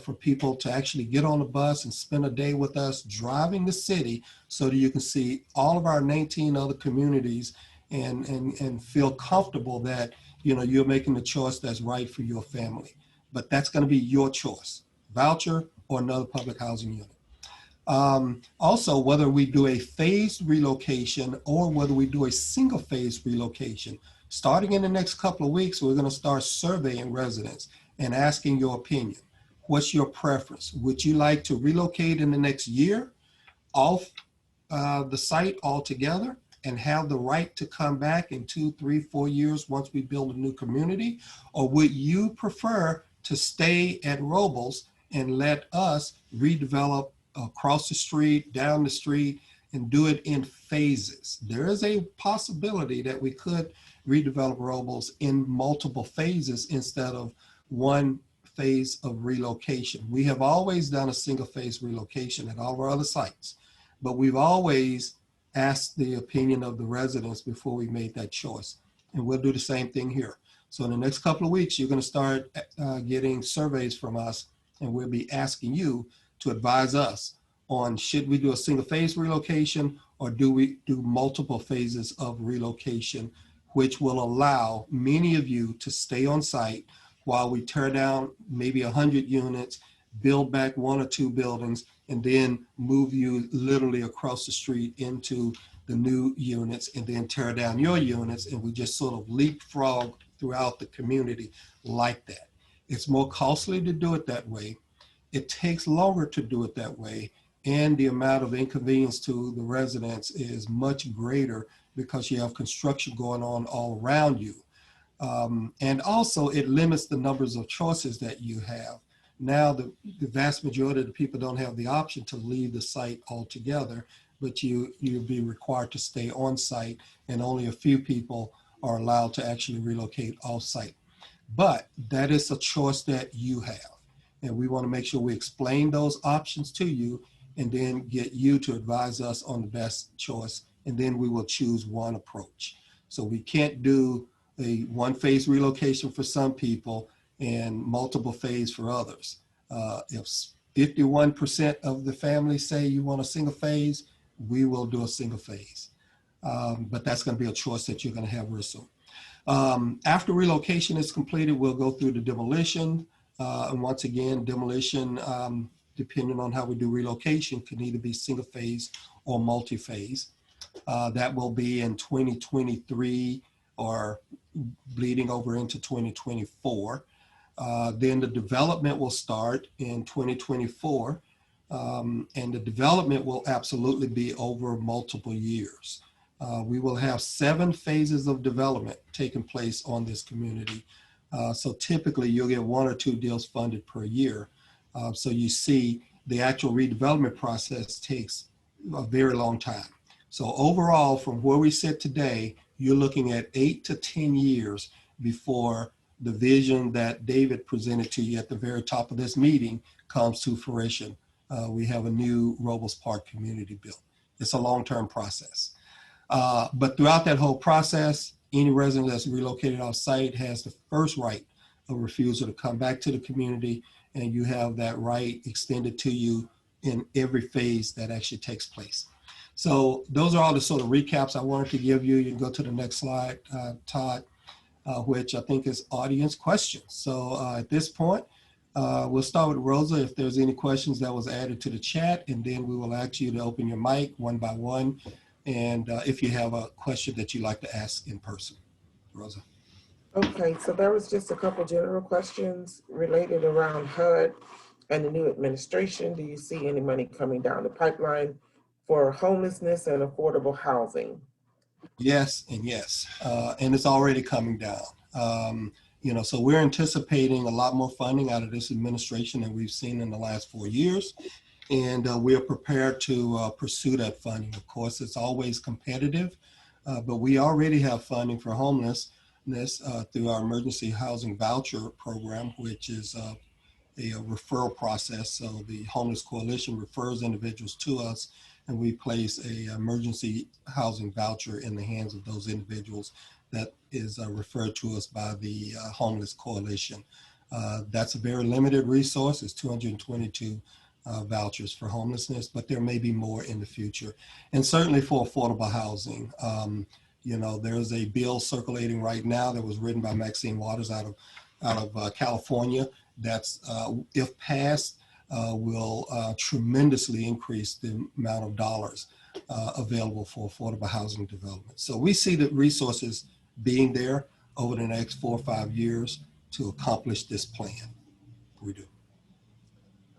Speaker 3: for people to actually get on the bus and spend a day with us driving the city so that you can see all of our 19 other communities and feel comfortable that you're making the choice that's right for your family. But that's going to be your choice, voucher or another public housing unit. Also, whether we do a phased relocation or whether we do a single phase relocation, starting in the next couple of weeks, we're going to start surveying residents and asking your opinion. What's your preference? Would you like to relocate in the next year off the site altogether and have the right to come back in 2, 3, 4 years once we build a new community? Or would you prefer to stay at Robles and let us redevelop across the street, down the street, and do it in phases? There is a possibility that we could redevelop Robles in multiple phases instead of one phase of relocation. We have always done a single phase relocation at all of our other sites, but we've always asked the opinion of the residents before we made that choice. And we'll do the same thing here. So in the next couple of weeks, you're going to start getting surveys from us, and we'll be asking you to advise us on should we do a single phase relocation or do we do multiple phases of relocation, which will allow many of you to stay on site while we tear down maybe 100 units, build back 1 or 2 buildings, and then move you literally across the street into the new units and then tear down your units. And we just sort of leapfrog throughout the community like that. It's more costly to do it that way. It takes longer to do it that way. And the amount of inconvenience to the residents is much greater because you have construction going on all around you. And also it limits the numbers of choices that you have. Now the vast majority of the people don't have the option to leave the site altogether, but you'll be required to stay on site, and only a few people are allowed to actually relocate off site. But that is a choice that you have. And we want to make sure we explain those options to you and then get you to advise us on the best choice. And then we will choose one approach. So we can't do a one phase relocation for some people and multiple phase for others. If 51% of the family say you want a single phase, we will do a single phase. But that's going to be a choice that you're going to have real soon. After relocation is completed, we'll go through the demolition. And once again, demolition, depending on how we do relocation, can either be single phase or multi-phase. That will be in 2023 or bleeding over into 2024. Then the development will start in 2024. And the development will absolutely be over multiple years. We will have 7 phases of development taking place on this community. So typically you'll get 1 or 2 deals funded per year. So you see the actual redevelopment process takes a very long time. So overall, from where we sit today, you're looking at 8 to 10 years before the vision that David presented to you at the very top of this meeting comes to fruition. We have a new Robles Park community built. It's a long-term process. But throughout that whole process, any resident that's relocated off site has the first right of refusal to come back to the community, and you have that right extended to you in every phase that actually takes place. So those are all the sort of recaps I wanted to give you. You can go to the next slide, Todd, which I think is audience questions. So at this point, we'll start with Rosa if there's any questions that was added to the chat, and then we will ask you to open your mic one by one. And if you have a question that you'd like to ask in person, Rosa.
Speaker 4: Okay, so there was just a couple general questions related around HUD and the new administration. Do you see any money coming down the pipeline for homelessness and affordable housing?
Speaker 3: Yes and yes, and it's already coming down. You know, so we're anticipating a lot more funding out of this administration than we've seen in the last 4 years. And we are prepared to pursue that funding. Of course, it's always competitive, but we already have funding for homelessness through our emergency housing voucher program, which is a referral process. So the Homeless Coalition refers individuals to us, and we place a emergency housing voucher in the hands of those individuals that is referred to us by the Homeless Coalition. That's a very limited resource. It's 222 vouchers for homelessness, but there may be more in the future. And certainly for affordable housing. You know, there's a bill circulating right now that was written by Maxine Waters out of California. That's, if passed, will tremendously increase the amount of dollars available for affordable housing development. So we see the resources being there over the next 4 or 5 years to accomplish this plan. We do.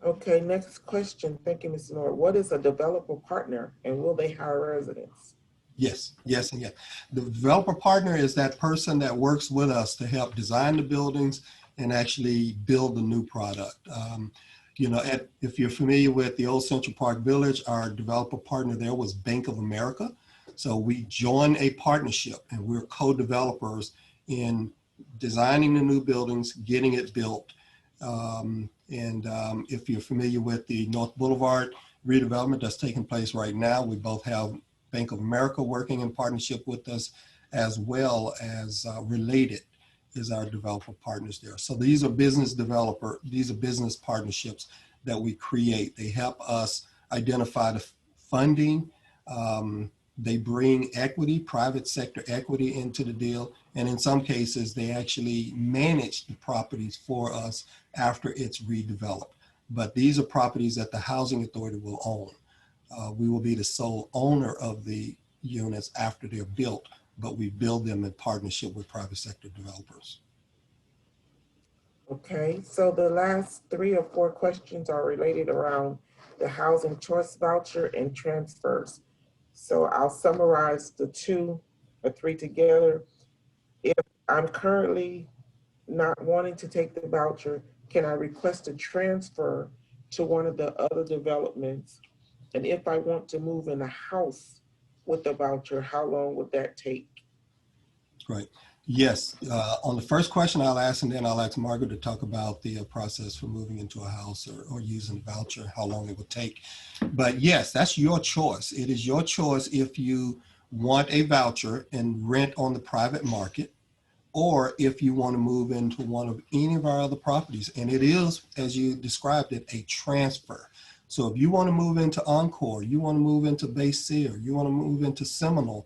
Speaker 4: Okay, next question. Thank you, Mr. Lord. What is a developer partner and will they hire residents?
Speaker 3: Yes, yes, and yes. The developer partner is that person that works with us to help design the buildings and actually build the new product. You know, if you're familiar with the old Central Park Village, our developer partner there was Bank of America. So we joined a partnership and we're co-developers in designing the new buildings, getting it built. If you're familiar with the North Boulevard redevelopment that's taking place right now, we both have Bank of America working in partnership with us, as well as Related is our developer partners there. So these are business partnerships that we create. They help us identify the funding. They bring equity, private sector equity into the deal. And in some cases, they actually manage the properties for us after it's redeveloped. But these are properties that the Housing Authority will own. We will be the sole owner of the units after they're built, but we build them in partnership with private sector developers.
Speaker 4: Okay, so the last 3 or 4 questions are related around the housing choice voucher and transfers. So I'll summarize the 2 or 3 together. If I'm currently not wanting to take the voucher, can I request a transfer to one of the other developments? And if I want to move in a house with the voucher, how long would that take?
Speaker 3: Right. Yes. On the first question I'll ask, and then I'll ask Margaret to talk about the process for moving into a house or using the voucher, how long it would take. But yes, that's your choice. It is your choice if you want a voucher and rent on the private market, or if you want to move into one of any of our other properties. And it is, as you described it, a transfer. So if you want to move into Encore, you want to move into Bay Sear, you want to move into Seminole,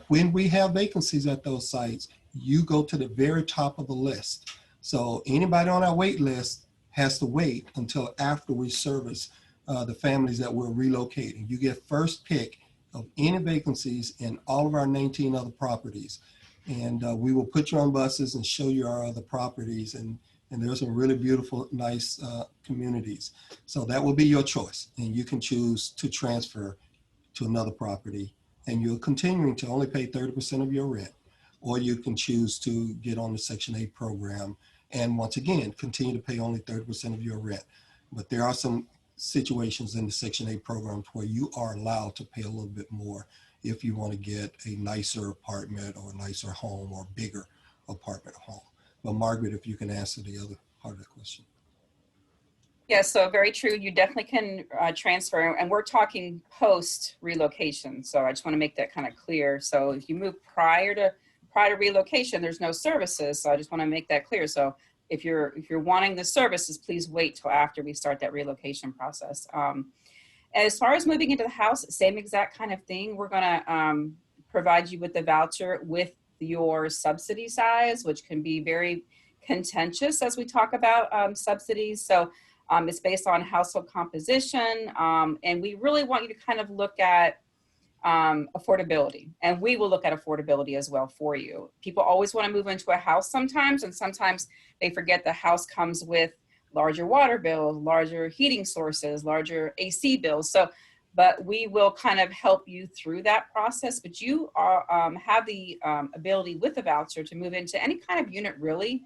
Speaker 3: when we have vacancies at those sites, you go to the very top of the list. So anybody on our wait list has to wait until after we service the families that we're relocating. You get first pick of any vacancies in all of our 19 other properties. And we will put you on buses and show you our other properties. And there's some really beautiful, nice communities. So that will be your choice. And you can choose to transfer to another property. And you're continuing to only pay 30% of your rent. Or you can choose to get on the Section 8 program. And once again, continue to pay only 30% of your rent. But there are some situations in the Section 8 programs where you are allowed to pay a little bit more if you want to get a nicer apartment or a nicer home or bigger apartment or home. But Margaret, if you can answer the other part of the question.
Speaker 8: Yeah, so very true. You definitely can transfer, and we're talking post relocation. So I just want to make that kind of clear. So if you move prior to relocation, there's no services. So I just want to make that clear. So if you're wanting the services, please wait till after we start that relocation process. As far as moving into the house, same exact kind of thing. We're going to provide you with the voucher with your subsidy size, which can be very contentious as we talk about subsidies. So it's based on household composition. And we really want you to kind of look at affordability. And we will look at affordability as well for you. People always want to move into a house sometimes, and sometimes they forget the house comes with larger water bills, larger heating sources, larger AC bills. So, but we will kind of help you through that process. But you are, have the ability with the voucher to move into any kind of unit really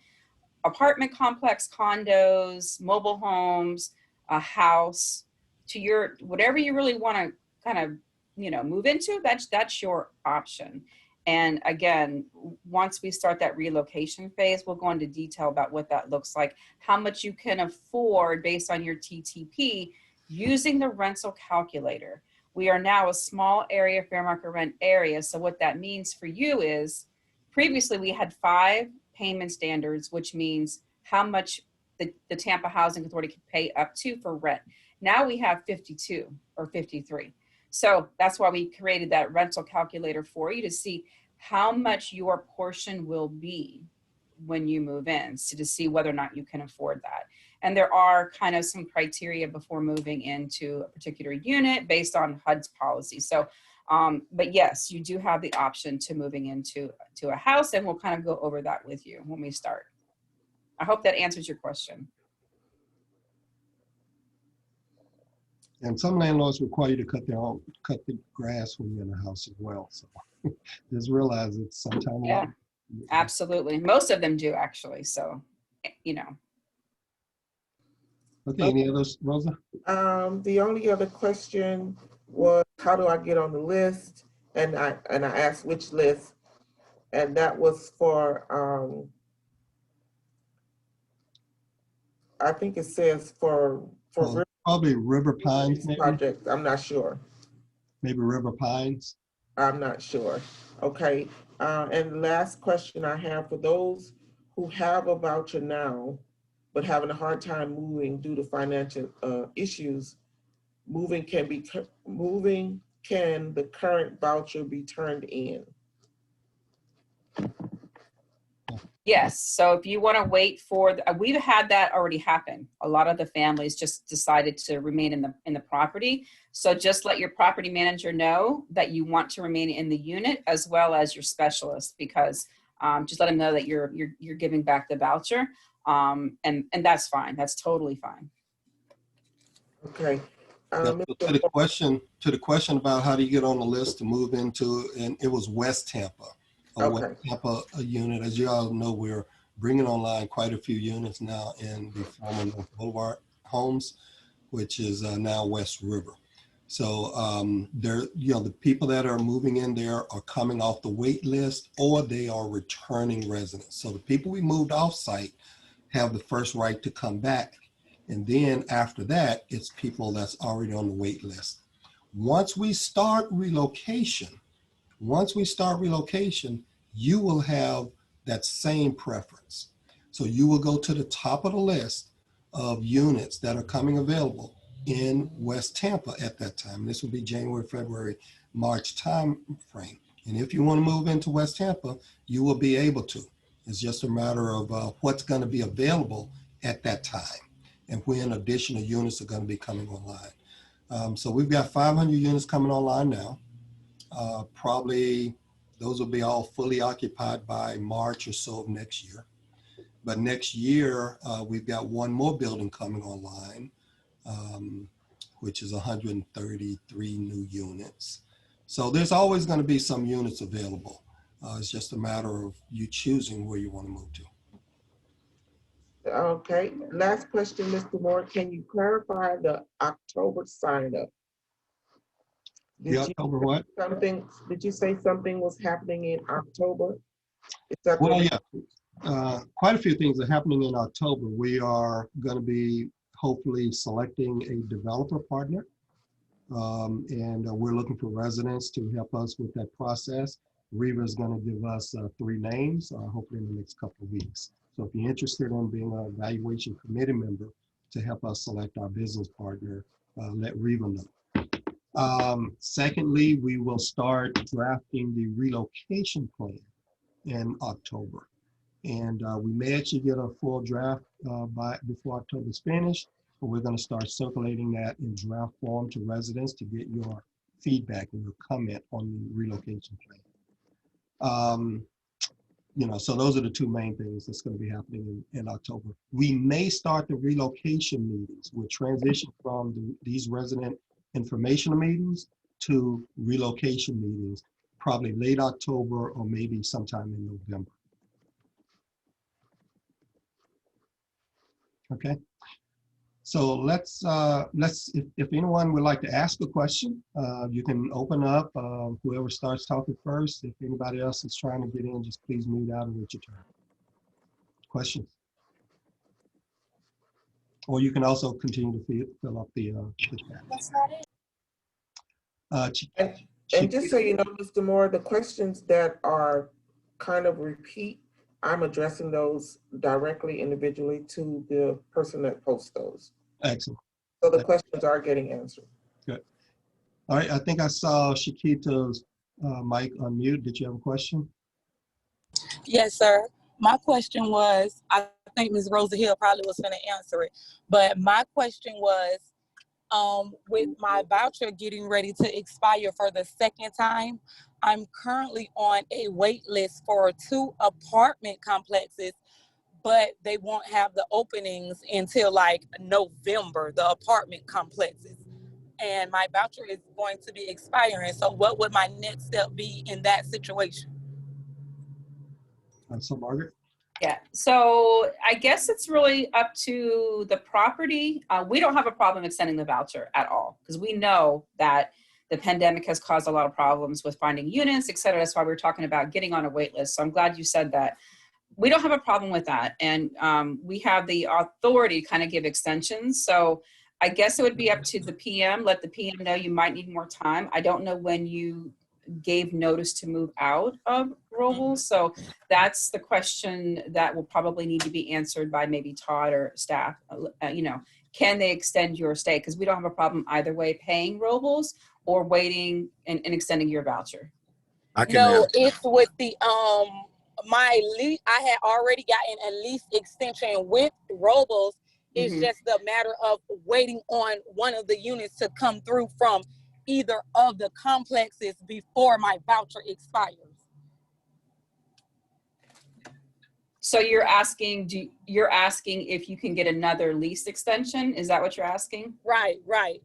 Speaker 8: apartment complex, condos, mobile homes, a house, to your, whatever you really want to kind of, you know, move into, that's your option. And again, once we start that relocation phase, we'll go into detail about what that looks like, how much you can afford based on your TTP using the rental calculator. We are now a small area fair market rent area. So what that means for you is, previously we had 5 payment standards, which means how much the Tampa Housing Authority can pay up to for rent. Now we have 52 or 53. So that's why we created that rental calculator for you to see how much your portion will be when you move in, so to see whether or not you can afford that. And there are kind of some criteria before moving into a particular unit based on HUD's policy. So, but yes, you do have the option to moving into a house, and we'll kind of go over that with you when we start. I hope that answers your question.
Speaker 3: And some landlords require you to cut the grass when you're in the house as well. So just realize it's sometimes.
Speaker 8: Yeah, absolutely. Most of them do actually. So, you know.
Speaker 3: Okay, any others, Rosa?
Speaker 4: The only other question was, how do I get on the list? And I asked which list, and that was for, I think it says for
Speaker 3: Probably River Pines, maybe.
Speaker 4: project. I'm not sure.
Speaker 3: Maybe River Pines.
Speaker 4: I'm not sure. Okay. And last question I have, for those who have a voucher now, but having a hard time moving due to financial issues, can the current voucher be turned in?
Speaker 8: Yes. So if you want to wait for, we've had that already happen. A lot of the families just decided to remain in the property. So just let your property manager know that you want to remain in the unit, as well as your specialist, because just let them know that you're giving back the voucher, and that's fine. That's totally fine.
Speaker 4: Okay.
Speaker 3: To the question about how do you get on the list to move into, and it was West Tampa. West Tampa unit. As you all know, we're bringing online quite a few units now in the former North Boulevard homes, which is now West River. So the people that are moving in there are coming off the wait list, or they are returning residents. So the people we moved off site have the first right to come back. And then after that, it's people that's already on the wait list. Once we start relocation, you will have that same preference. So you will go to the top of the list of units that are coming available in West Tampa at that time. This will be January, February, March time frame. And if you want to move into West Tampa, you will be able to. It's just a matter of what's going to be available at that time and when additional units are going to be coming online. So we've got 500 units coming online now. Probably those will be all fully occupied by March or so of next year. But next year, we've got one more building coming online, which is 133 new units. So there's always going to be some units available. It's just a matter of you choosing where you want to move to.
Speaker 4: Okay. Last question, Mr. Moore. Can you clarify the October sign up?
Speaker 3: The October what?
Speaker 4: Did you say something was happening in October?
Speaker 3: Well, yeah. Quite a few things are happening in October. We are going to be hopefully selecting a developer partner. And we're looking for residents to help us with that process. Reva is going to give us 3 names, hopefully in the next couple of weeks. So if you're interested in being an evaluation committee member to help us select our business partner, let Reva know. Secondly, we will start drafting the relocation plan in October. And we may actually get a full draft before October's finished, but we're going to start circulating that in draft form to residents to get your feedback and your comment on the relocation plan. So those are the 2 main things that's going to be happening in October. We may start the relocation meetings. We'll transition from these resident informational meetings to relocation meetings, probably late October or maybe sometime in November. Okay. So if anyone would like to ask a question, you can open up. Whoever starts talking first. If anybody else is trying to get in, just please mute out and wait your turn. Questions? Or you can also continue to fill up the chat.
Speaker 9: That's not it.
Speaker 4: And just so you know, Mr. Moore, the questions that are kind of repeat, I'm addressing those directly individually to the person that posts those.
Speaker 3: Excellent.
Speaker 4: So the questions are getting answered.
Speaker 3: Good. All right, I think I saw Shakita's mic unmute. Did you have a question?
Speaker 9: Yes, sir. My question was, I think Ms. Rosa Hill probably was going to answer it, but my question was, with my voucher getting ready to expire for the second time, I'm currently on a wait list for 2 apartment complexes, but they won't have the openings until like November, the apartment complexes. And my voucher is going to be expiring. So what would my next step be in that situation?
Speaker 3: So Margaret?
Speaker 8: Yeah, so I guess it's really up to the property. We don't have a problem extending the voucher at all because we know that the pandemic has caused a lot of problems with finding units, et cetera. That's why we're talking about getting on a wait list. So I'm glad you said that. We don't have a problem with that. And we have the authority to kind of give extensions. So I guess it would be up to the PM. Let the PM know you might need more time. I don't know when you gave notice to move out of Robles. So that's the question that will probably need to be answered by maybe Todd or staff. You know, can they extend your stay? Because we don't have a problem either way paying Robles or waiting and extending your voucher.
Speaker 7: I can
Speaker 9: No,
Speaker 7: answer.
Speaker 9: it's with the my lease. I had already gotten a lease extension with Robles. It's just the matter of waiting on one of the units to come through from either of the complexes before my voucher expires.
Speaker 8: So you're asking if you can get another lease extension? Is that what you're asking?
Speaker 9: Right.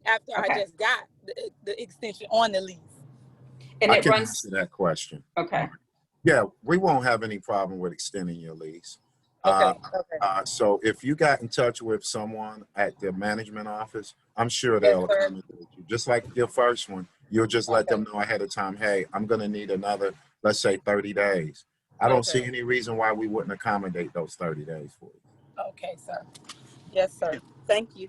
Speaker 9: After
Speaker 8: Okay.
Speaker 9: I just got the extension on the lease.
Speaker 8: And
Speaker 7: I
Speaker 8: it
Speaker 7: can
Speaker 8: runs.
Speaker 7: answer that question.
Speaker 8: Okay.
Speaker 7: Yeah, we won't have any problem with extending your lease.
Speaker 9: Okay.
Speaker 7: So if you got in touch with someone at the management office, I'm sure
Speaker 9: Yes,
Speaker 7: they'll
Speaker 9: sir.
Speaker 7: accommodate you. Just like your first one, you'll just let them know ahead of time, hey, I'm going to need another, let's say 30 days. I don't see any reason why we wouldn't accommodate those 30 days for you.
Speaker 9: Okay, sir. Yes, sir. Thank you.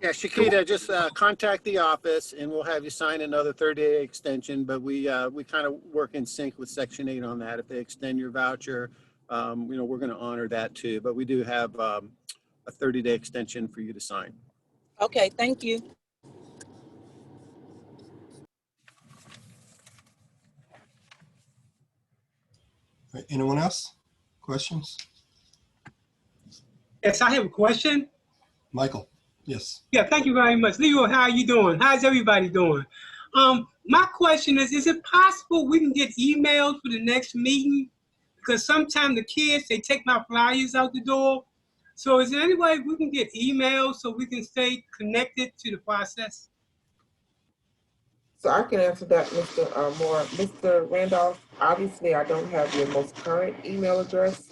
Speaker 1: Yeah, Shakita, just contact the office and we'll have you sign another 30-day extension, but we kind of work in sync with Section 8 on that. If they extend your voucher, you know, we're going to honor that too, but we do have a 30-day extension for you to sign.
Speaker 9: Okay, thank you.
Speaker 3: Right, anyone else? Questions?
Speaker 10: Yes, I have a question.
Speaker 3: Michael, yes.
Speaker 10: Yeah, thank you very much. Leo, how are you doing? How's everybody doing? My question is it possible we can get emails for the next meeting? Because sometimes the kids, they take my flyers out the door. So is there any way we can get emails so we can stay connected to the process?
Speaker 4: So I can answer that, Mr. Moore. Mr. Randolph, obviously I don't have your most current email address.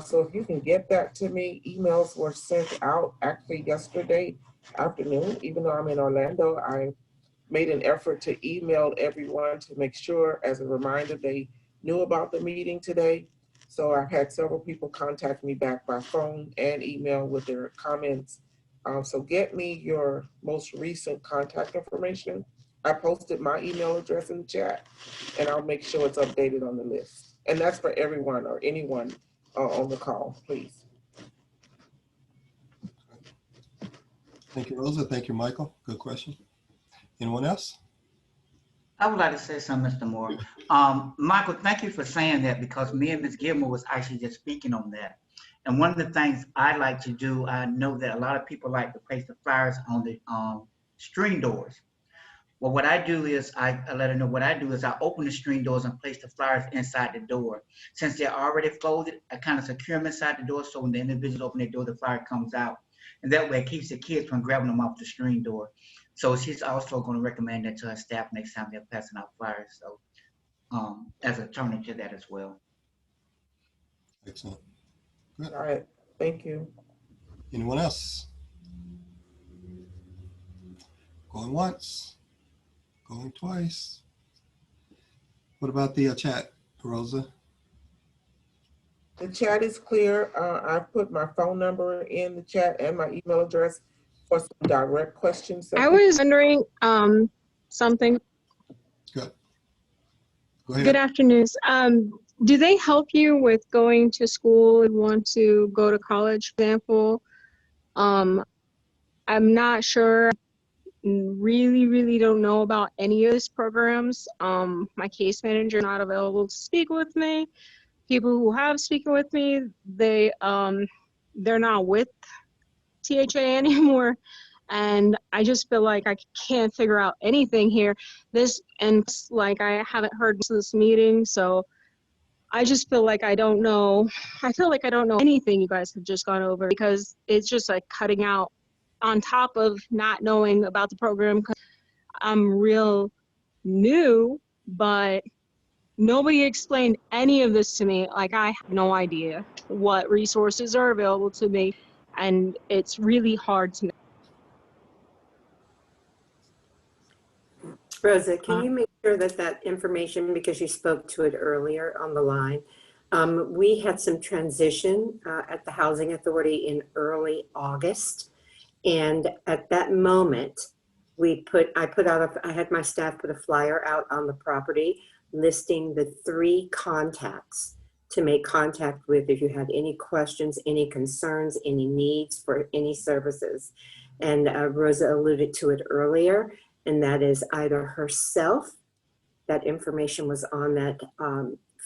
Speaker 4: So if you can get that to me, emails were sent out actually yesterday afternoon. Even though I'm in Orlando, I made an effort to email everyone to make sure, as a reminder, they knew about the meeting today. So I've had several people contact me back by phone and email with their comments. So get me your most recent contact information. I posted my email address in the chat and I'll make sure it's updated on the list. And that's for everyone or anyone on the call, please.
Speaker 3: Thank you, Rosa. Thank you, Michael. Good question. Anyone else?
Speaker 11: I would like to say something, Mr. Moore. Michael, thank you for saying that because me and Ms. Gilmore was actually just speaking on that. And one of the things I like to do, I know that a lot of people like to place the flyers on the screen doors. Well, what I do is I let her know what I do is I open the screen doors and place the flyers inside the door. Since they're already folded, I kind of secure them inside the door so when the individual open their door, the flyer comes out. And that way it keeps the kids from grabbing them off the screen door. So she's also going to recommend that to her staff next time they're passing out flyers. So as a turn to that as well.
Speaker 3: Excellent. Good.
Speaker 4: All right, thank you.
Speaker 3: Anyone else? Going once, going twice. What about the chat, Rosa?
Speaker 4: The chat is clear. I put my phone number in the chat and my email address for some direct questions.
Speaker 12: I was wondering something.
Speaker 3: Good. Go ahead.
Speaker 12: Good afternoon. Do they help you with going to school and want to go to college, for example? I'm not sure. Really don't know about any of these programs. My case manager not available to speak with me. People who have spoken with me, they're not with THA anymore, and I just feel like I can't figure out anything here. Like I haven't heard this meeting, so I just feel like I don't know. I feel like I don't know anything you guys have just gone over, because it's just like cutting out on top of not knowing about the program. I'm real new, but nobody explained any of this to me. Like, I have no idea what resources are available to me, and it's really hard to know.
Speaker 5: Rosa, can you make sure that that information, because you spoke to it earlier on the line, we had some transition at the Housing Authority in early August. And at that moment, I had my staff put a flyer out on the property listing the 3 contacts to make contact with if you had any questions, any concerns, any needs for any services. And Rosa alluded to it earlier, and that is either herself, that information was on that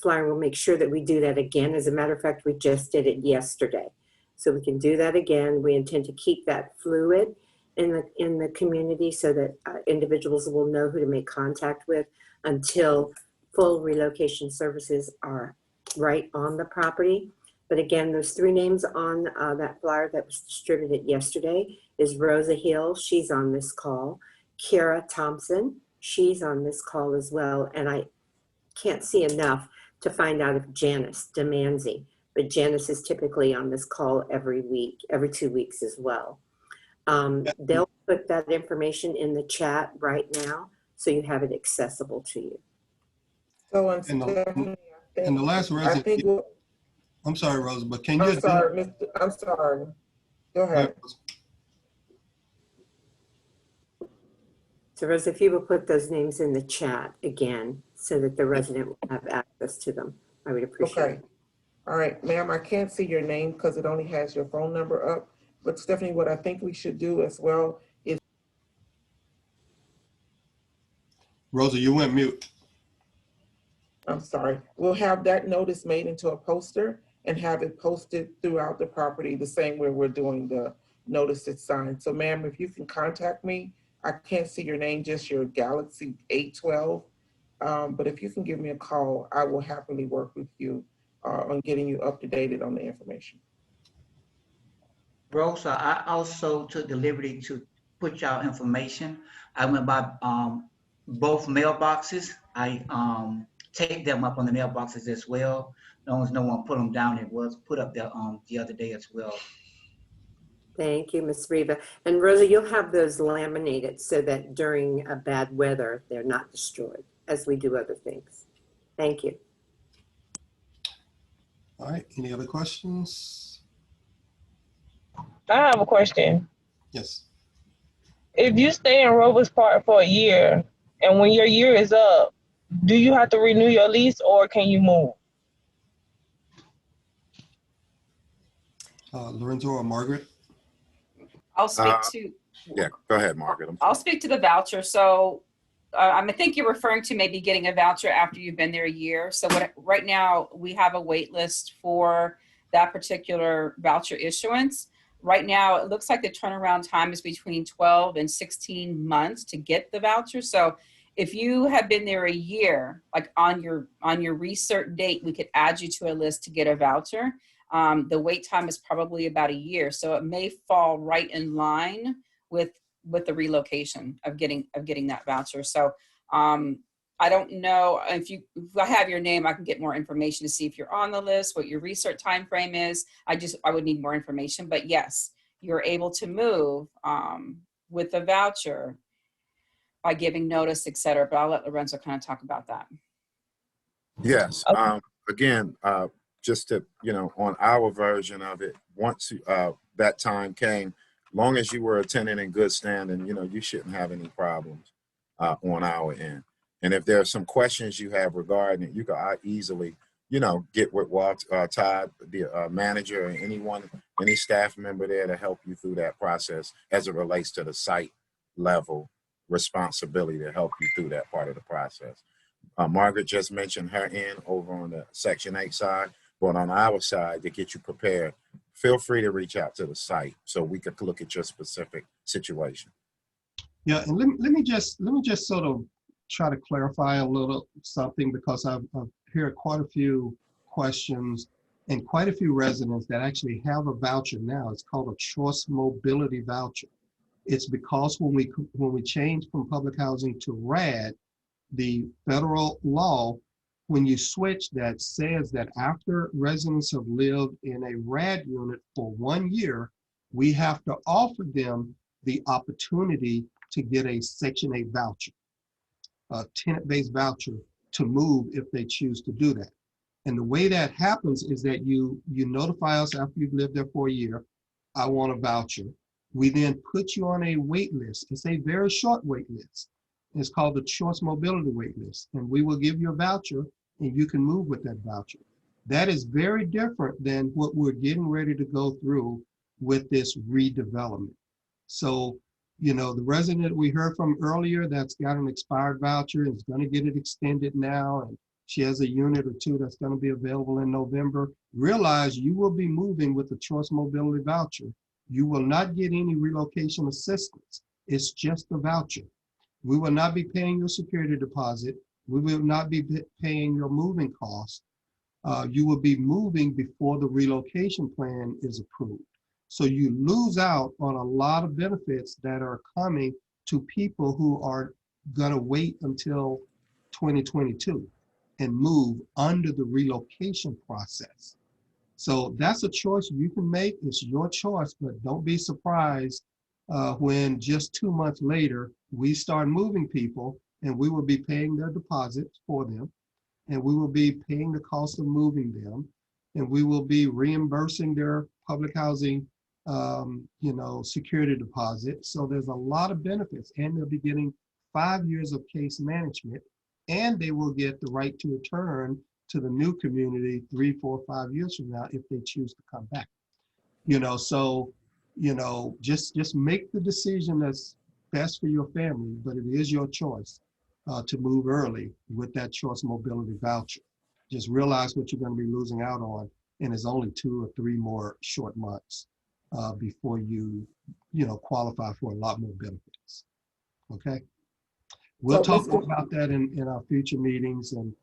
Speaker 5: flyer. We'll make sure that we do that again. As a matter of fact, we just did it yesterday. So we can do that again. We intend to keep that fluid in the community so that individuals will know who to make contact with until full relocation services are right on the property. But again, those 3 names on that flyer that was distributed yesterday is Rosa Hill, she's on this call. Kara Thompson, she's on this call as well. And I can't see enough to find out if Janice Demanzi, but Janice is typically on this call every week, every 2 weeks as well. They'll put that information in the chat right now, so you have it accessible to you.
Speaker 4: So
Speaker 3: And the last resident, I'm sorry, Rosa, but can you?
Speaker 4: I'm sorry. Go ahead.
Speaker 5: So Rosa, if you will put those names in the chat again, so that the resident will have access to them, I would appreciate it.
Speaker 4: All right, ma'am, I can't see your name because it only has your phone number up. But Stephanie, what I think we should do as well is.
Speaker 3: Rosa, you went mute.
Speaker 4: I'm sorry. We'll have that notice made into a poster and have it posted throughout the property the same way we're doing the notice it's signed. So ma'am, if you can contact me, I can't see your name, just your Galaxy 812. But if you can give me a call, I will happily work with you on getting you up to date on the information.
Speaker 11: Rosa, I also took the liberty to put y'all information. I went by both mailboxes. I taped them up on the mailboxes as well. As long as no one put them down, it was put up there the other day as well.
Speaker 5: Thank you, Ms. Reva. And Rosa, you'll have those laminated so that during a bad weather, they're not destroyed as we do other things. Thank you.
Speaker 3: All right, any other questions?
Speaker 9: I have a question.
Speaker 3: Yes.
Speaker 9: If you stay in Robles Park for a year, and when your year is up, do you have to renew your lease or can you move?
Speaker 3: Lorenzo or Margaret?
Speaker 8: I'll speak to.
Speaker 7: Yeah, go ahead, Margaret.
Speaker 8: I'll speak to the voucher. So I think you're referring to maybe getting a voucher after you've been there a year. So right now we have a wait list for that particular voucher issuance. Right now, it looks like the turnaround time is between 12 and 16 months to get the voucher. So if you have been there a year, like on your recert date, we could add you to a list to get a voucher. The wait time is probably about a year. So it may fall right in line with the relocation of getting that voucher. So I don't know if I have your name, I can get more information to see if you're on the list, what your research time frame is. I would need more information, but yes, you're able to move with the voucher by giving notice, et cetera. But I'll let Lorenzo kind of talk about that.
Speaker 7: Yes. Again, just to, on our version of it, once that time came, long as you were attending in good standing, you shouldn't have any problems on our end. And if there are some questions you have regarding it, you can easily, get with Todd, the manager, or any staff member there to help you through that process as it relates to the site level responsibility to help you through that part of the process. Margaret just mentioned her end over on the Section 8 side, but on our side, to get you prepared, feel free to reach out to the site so we could look at your specific situation.
Speaker 3: Yeah, and let me just sort of try to clarify a little something, because I've heard quite a few questions and quite a few residents that actually have a voucher now. It's called a choice mobility voucher. It's because when we changed from public housing to RAD, the federal law, when you switch, that says that after residents have lived in a RAD unit for 1 year, we have to offer them the opportunity to get a Section 8 voucher, a tenant-based voucher to move if they choose to do that. And the way that happens is that you notify us after you've lived there for a year, I want a voucher. We then put you on a wait list. It's a very short wait list. It's called the Choice Mobility Wait List. And we will give you a voucher and you can move with that voucher. That is very different than what we're getting ready to go through with this redevelopment. So, the resident we heard from earlier that's got an expired voucher and is going to get it extended now, and she has a unit or two that's going to be available in November, realize you will be moving with the Choice Mobility voucher. You will not get any relocation assistance. It's just a voucher. We will not be paying your security deposit. We will not be paying your moving costs. You will be moving before the relocation plan is approved. So you lose out on a lot of benefits that are coming to people who are going to wait until 2022 and move under the relocation process. So that's a choice you can make. It's your choice, but don't be surprised when just 2 months later, we start moving people and we will be paying their deposits for them, and we will be paying the cost of moving them, and we will be reimbursing their public housing security deposit. So there's a lot of benefits, and they'll be getting 5 years of case management, and they will get the right to return to the new community 3, 4, 5 years from now if they choose to come back. Just make the decision that's best for your family, but it is your choice to move early with that choice mobility voucher. Just realize what you're going to be losing out on, and it's only 2 or 3 more short months before you qualify for a lot more benefits. Okay, we'll talk more about that in our future meetings and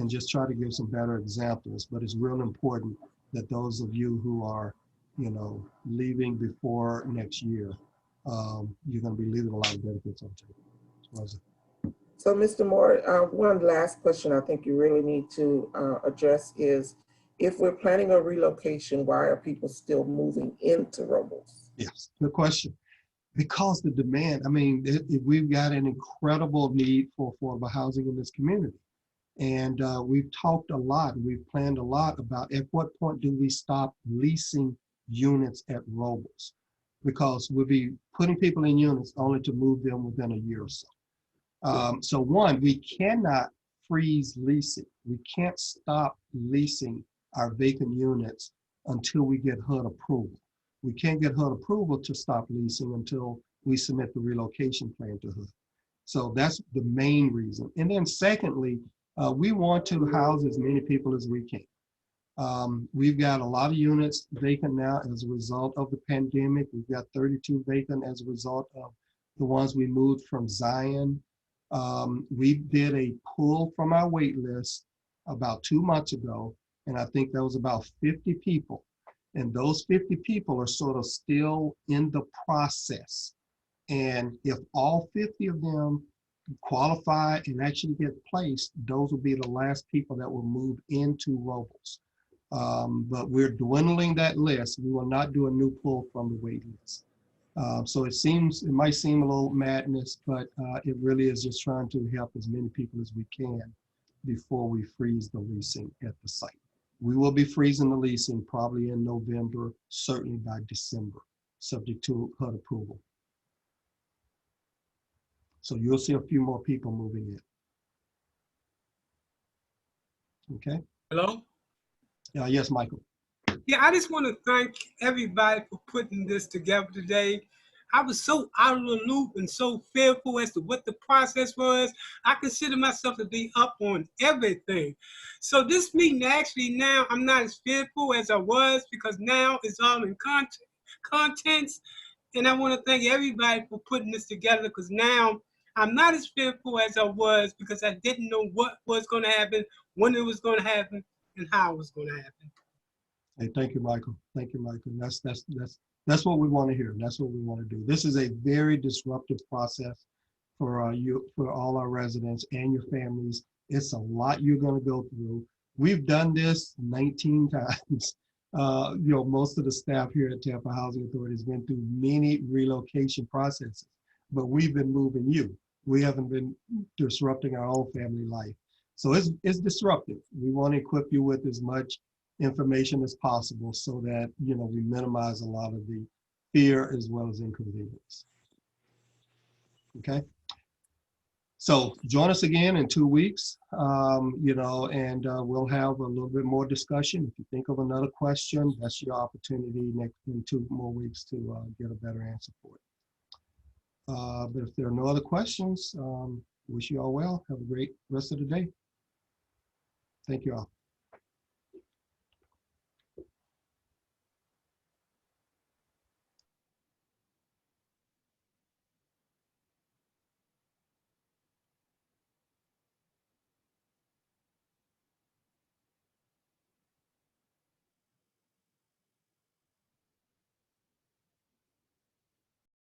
Speaker 3: just try to give some better examples. But it's real important that those of you who are leaving before next year, you're going to be leaving a lot of benefits on the table.
Speaker 4: So, Mr. Moore, one last question I think you really need to address is, if we're planning a relocation, why are people still moving into Robles?
Speaker 3: Yes, good question. Because the demand, we've got an incredible need for affordable housing in this community. And we've talked a lot, we've planned a lot about at what point do we stop leasing units at Robles? Because we'll be putting people in units only to move them within a year or so. So one, we cannot freeze leasing. We can't stop leasing our vacant units until we get HUD approval. We can't get HUD approval to stop leasing until we submit the relocation plan to HUD. So that's the main reason. And then secondly, we want to house as many people as we can. We've got a lot of units vacant now as a result of the pandemic. We've got 32 vacant as a result of the ones we moved from Zion. We did a pull from our wait list about 2 months ago, and I think that was about 50 people. And those 50 people are sort of still in the process. And if all 50 of them qualify and actually get placed, those will be the last people that will move into Robles. But we're dwindling that list. We will not do a new pull from the wait list. So it might seem a little madness, but it really is just trying to help as many people as we can before we freeze the leasing at the site. We will be freezing the leasing probably in November, certainly by December, subject to HUD approval. So you'll see a few more people moving in. Okay?
Speaker 10: Hello?
Speaker 3: Yes, Michael.
Speaker 10: Yeah, I just want to thank everybody for putting this together today. I was so out of the loop and so fearful as to what the process was. I consider myself to be up on everything. So this meeting, actually now I'm not as fearful as I was, because now it's all in contents. And I want to thank everybody for putting this together, because now I'm not as fearful as I was, because I didn't know what was going to happen, when it was going to happen, and how it was going to happen.
Speaker 3: Hey, thank you, Michael. Thank you, Michael. That's what we want to hear. That's what we want to do. This is a very disruptive process for all our residents and your families. It's a lot you're going to go through. We've done this 19 times. Most of the staff here at Tampa Housing Authority has been through many relocation processes, but we've been moving you. We haven't been disrupting our own family life. So it's disruptive. We want to equip you with as much information as possible so that, we minimize a lot of the fear as well as inconvenience. Okay. So join us again in 2 weeks, and we'll have a little bit more discussion. If you think of another question, that's your opportunity in 2 more weeks to get a better answer for it. But if there are no other questions, wish you all well. Have a great rest of the day. Thank you all.